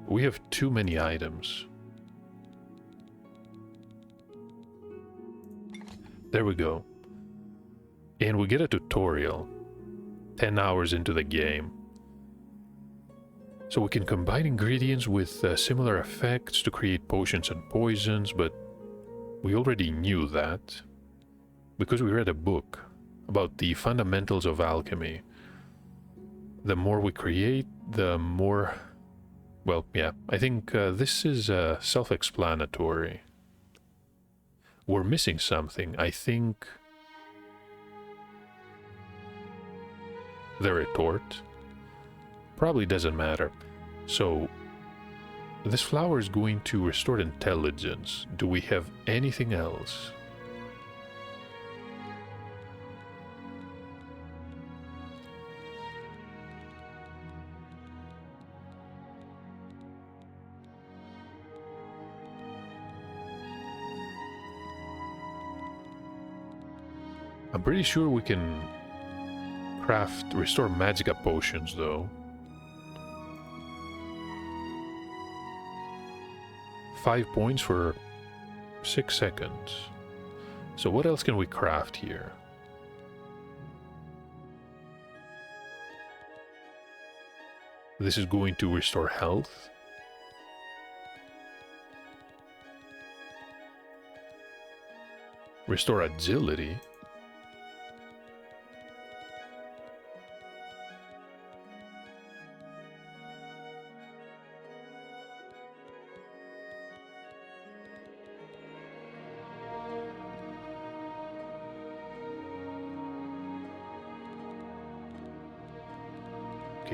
We have too many items. There we go. And we get a tutorial 10 hours into the game. So we can combine ingredients with similar effects to create potions and poisons, but we already knew that because we read a book about the fundamentals of alchemy. The more we create, the more... Well, yeah, I think this is self-explanatory. We're missing something. I think... the retort? Probably doesn't matter. So, this flower is going to restore intelligence. Do we have anything else? I'm pretty sure we can restore magicka potions though. 5 points for 6 seconds. So what else can we craft here? This is going to restore health. Restore agility.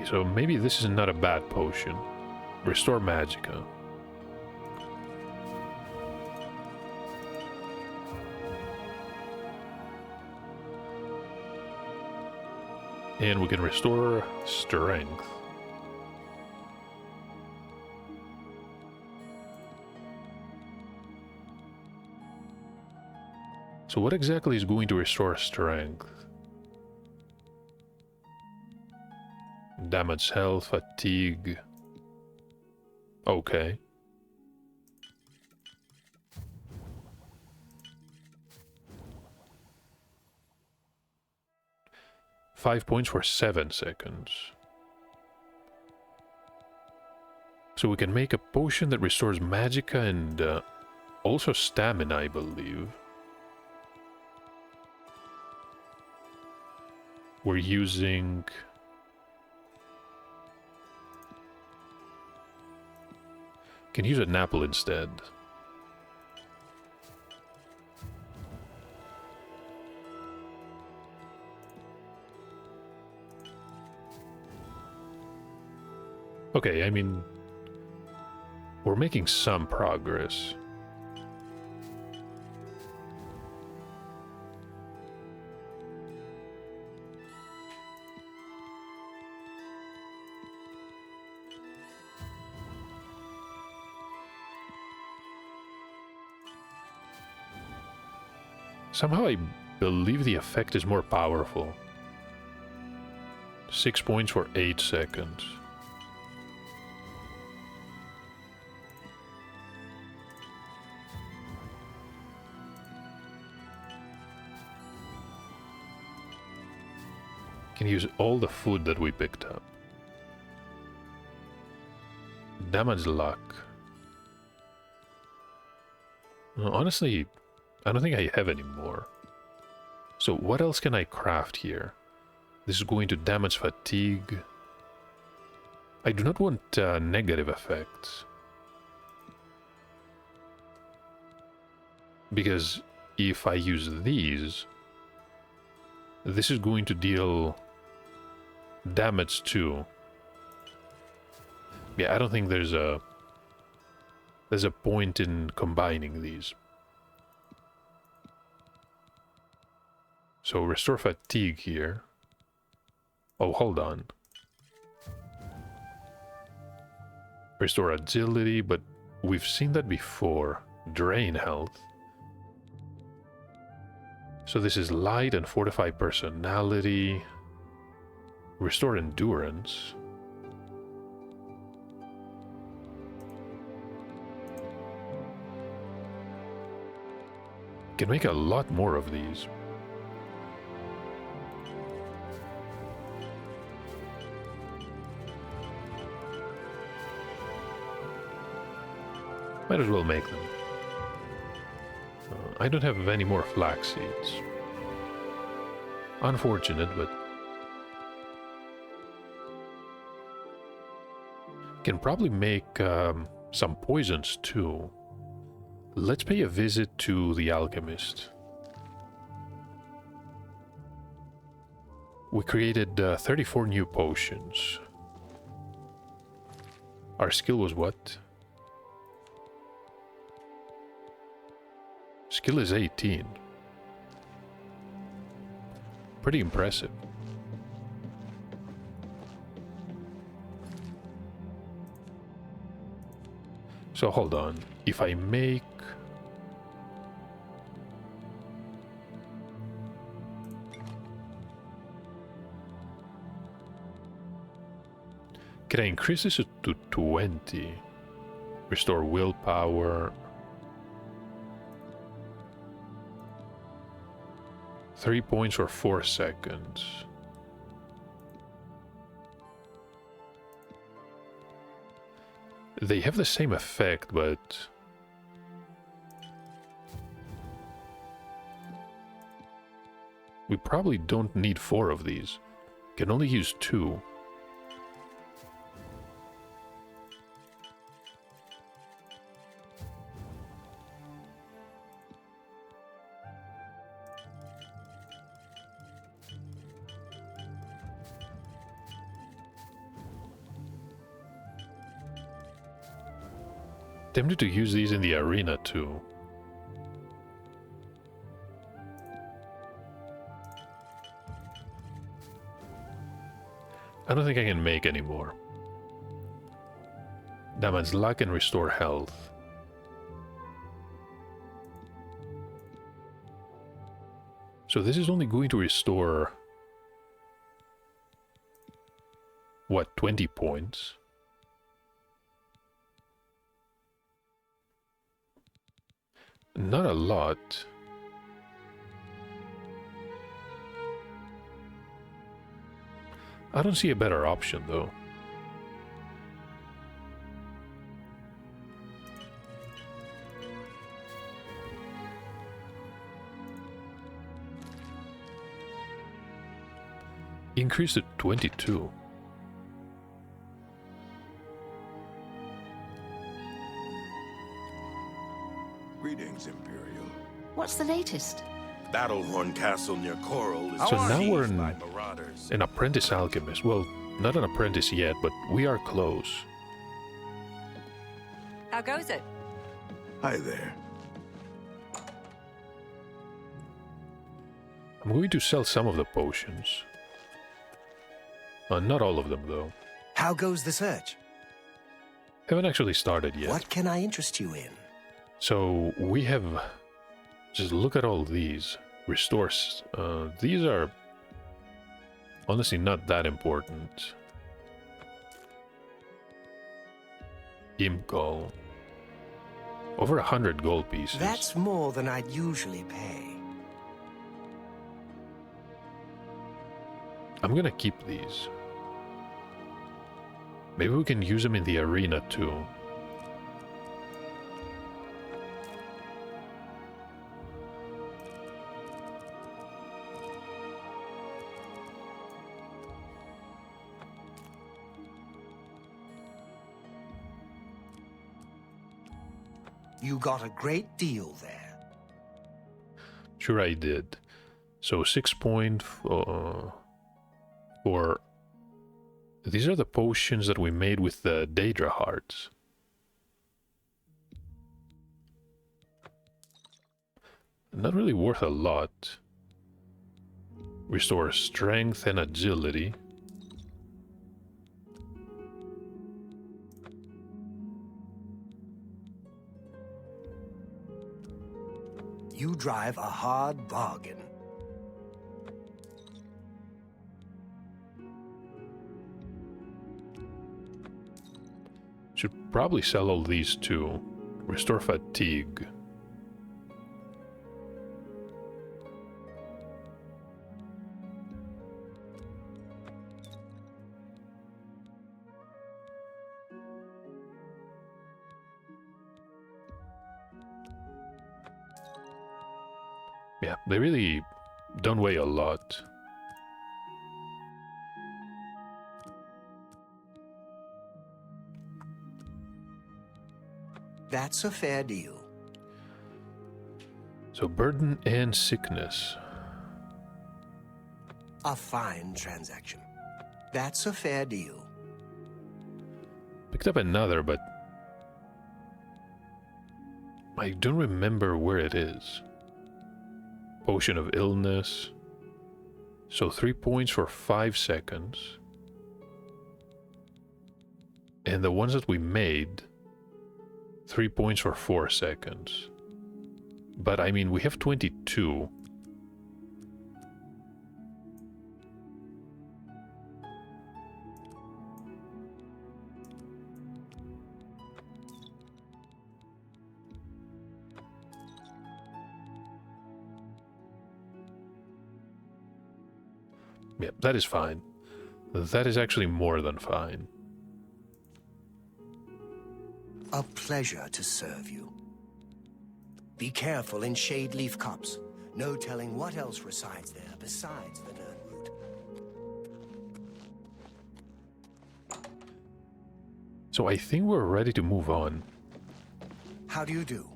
So maybe this is not a bad potion. Restore magicka. And we can restore strength. So what exactly is going to restore strength? Damage health, fatigue. Okay. Five points for 7 seconds. So we can make a potion that restores magicka and also stamina, I believe. We're using... can use an apple instead. Okay, I mean, we're making some progress. Somehow I believe the effect is more powerful. 6 points for 8 seconds. Can use all the food that we picked up. Damage luck. No, honestly, I don't think I have any more. So what else can I craft here? This is going to damage fatigue. I do not want negative effects. Because if I use these, this is going to deal damage too. Yeah, I don't think there's a point in combining these. So restore fatigue here. Oh, hold on. Restore agility, but we've seen that before. Drain health. So this is light and fortify personality. Restore endurance. Can make a lot more of these. Might as well make them. I don't have any more flax seeds. Unfortunate, but... Can probably make some poisons too. Let's pay a visit to the alchemist. We created 34 new potions. Our skill was what? Skill is 18. Pretty impressive. So hold on. If I make... Can I increase this to 20? Restore willpower. 3 points for 4 seconds. They have the same effect, but... We probably don't need 4 of these. Can only use 2. Tempted to use these in the arena too. I don't think I can make any more. Damage luck and restore health. So this is only going to restore... What, 20 points? Not a lot. I don't see a better option, though. Increase to 22. Greetings, Imperial. What's the latest? Battlehorn Castle near Coral is So now we're seized in by marauders. an apprentice alchemist. Well, not an apprentice yet, but we are close. How goes it? Hi there. I'm going to sell some of the potions. Not all of them, though. How goes the search? Haven't actually started yet. What can I interest you in? So we have... Just look at all these. Restores. These are honestly not that important. Imp gold. Over 100 gold pieces. That's more than I'd usually pay. I'm gonna keep these. Maybe we can use them in the arena too. You got a great deal there. Sure I did. So 6 point for... These are the potions that we made with the Daedra hearts. Not really worth a lot. Restore strength and agility. You drive a hard bargain. Should probably sell all these too. Restore fatigue. Yeah, they really don't weigh a lot. That's a fair deal. So burden and sickness. A fine transaction. That's a fair deal. Picked up another, but I don't remember where it is. Potion of illness. So 3 points for 5 seconds. And the ones that we made, 3 points for 4 seconds. But I mean, we have 22. Yeah, that is fine. That is actually more than fine. A pleasure to serve you. Be careful in shade leaf copse. No telling what else resides there besides the nerdroot. So I think we're ready to move on. How do you do?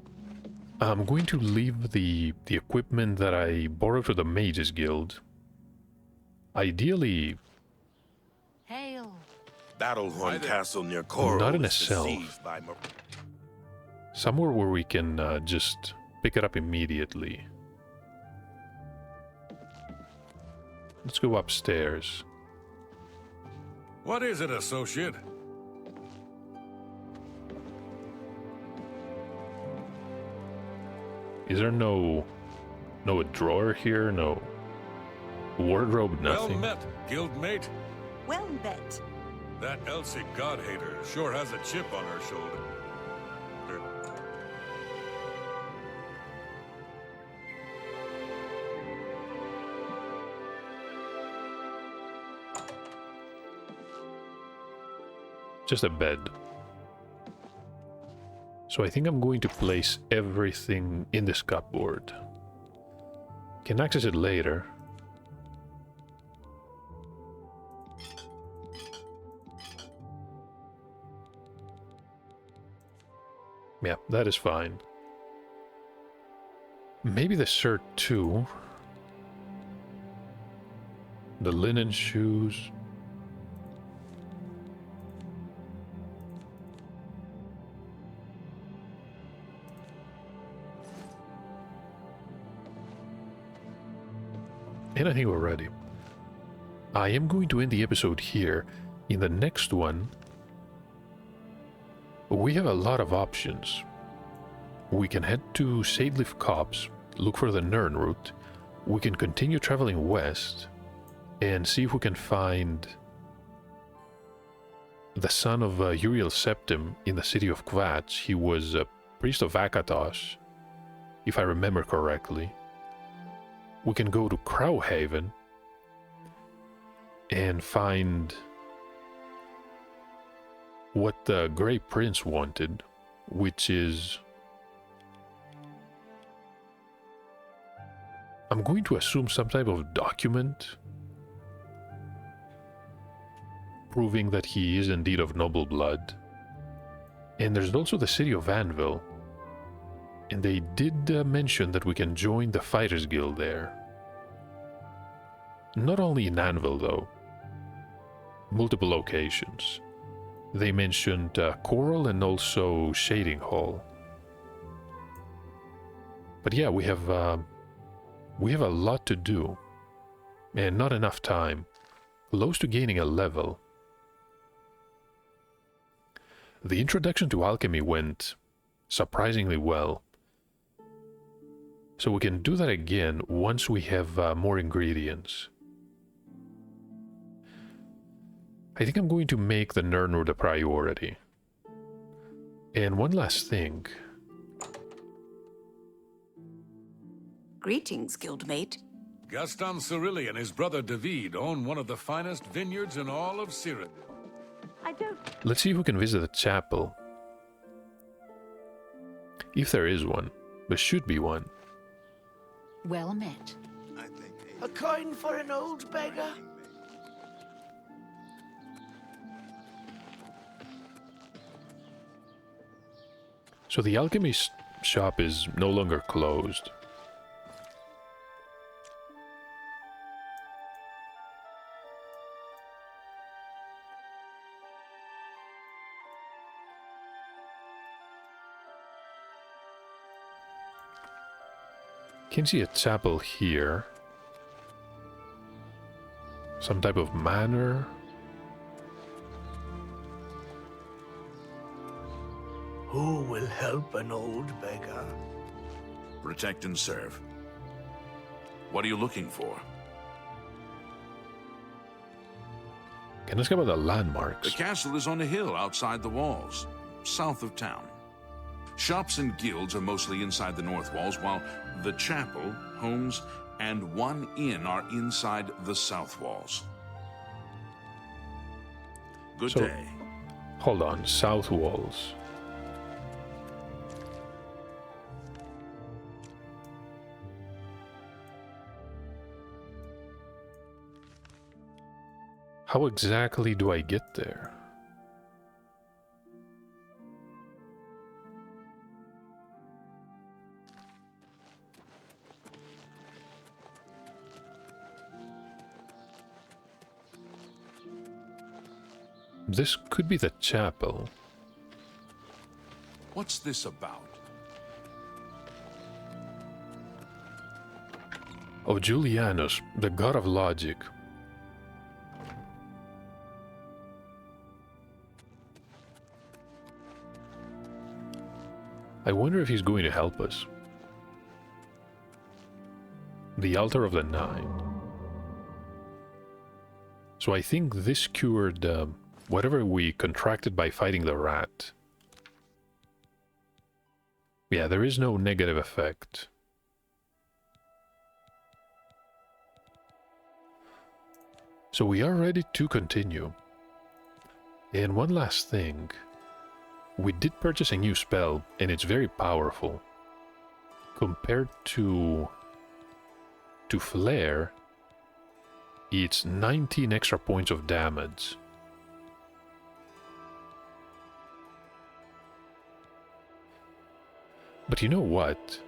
I'm going to leave the equipment that I borrowed from the Mages Guild. Ideally, Hail. Battlehorn Castle near Coral not in is itself. besieged by somewhere where we can just pick it up immediately. Let's go upstairs. What is it, associate? Is there no drawer here? No wardrobe, nothing? Well met, guildmate. Well bet. That Elsie God-hater sure has a chip on her shoulder. Just a bed. So I think I'm going to place everything in this cupboard. Can access it later. Yeah, that is fine. Maybe the shirt too. The linen shoes. And I think we're ready. I am going to end the episode here. In the next one, we have a lot of options. We can head to Sadeleaf Copse, look for the Nern route. We can continue traveling west and see if we can find the son of Uriel Septim in the city of Kvatch. He was a priest of Akatos, if I remember correctly. We can go to Crowhaven and find what the Grey Prince wanted, which is... I'm going to assume some type of document proving that he is indeed of noble blood. And there's also the city of Anvil. And they did mention that we can join the Fighters Guild there. Not only in Anvil, though. Multiple locations. They mentioned Coral and also Shading Hall. But yeah, we have a lot to do. And not enough time. Close to gaining a level. The introduction to alchemy went surprisingly well. So we can do that again once we have more ingredients. I think I'm going to make the Nirnur the priority. And one last thing. Greetings, guildmate. Gaston Cyrilli and his brother David own one of the finest vineyards in all of Cyril. I don't... Let's see if we can visit the chapel. If there is one. There should be one. Well met. A coin for an old beggar? So the alchemy shop is no longer closed. Can see a chapel here. Some type of manor. Who will help an old beggar? Protect and serve. What are you looking for? Can ask about the The landmarks. castle is on a hill outside the walls, south of town. Shops and guilds are mostly inside the north walls, while the chapel, homes, and one inn are inside the south walls. Good So- day. Hold on, south walls. How exactly do I get there? This could be the chapel. What's this about? Of Julianus, the god of logic. I wonder if he's going to help us. The Altar of the Nine. So I think this cured whatever we contracted by fighting the rat. Yeah, there is no negative effect. So we are ready to continue. And one last thing. We did purchase a new spell, and it's very powerful. Compared to Flare, it's 19 extra points of damage. But you know what?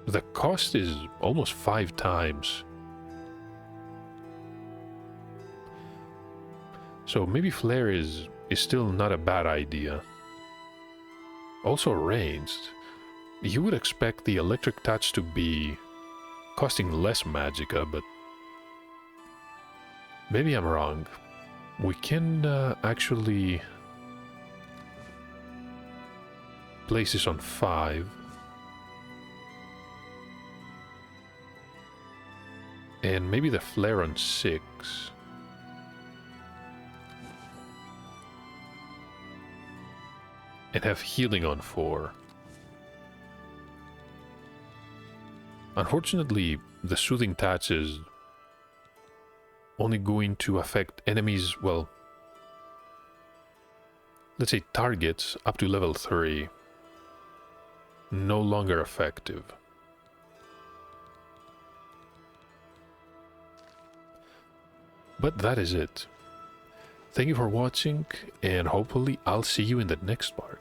The cost is almost 5 times. So maybe Flare is still not a bad idea. Also ranged. You would expect the electric touch to be costing less magicka, but maybe I'm wrong. We can actually place this on 5. And maybe the Flare on 6. And have healing on 4. Unfortunately, the soothing touch is only going to affect enemies, well, let's say targets up to level 3. No longer effective. But that is it. Thank you for watching, and hopefully I'll see you in the next part.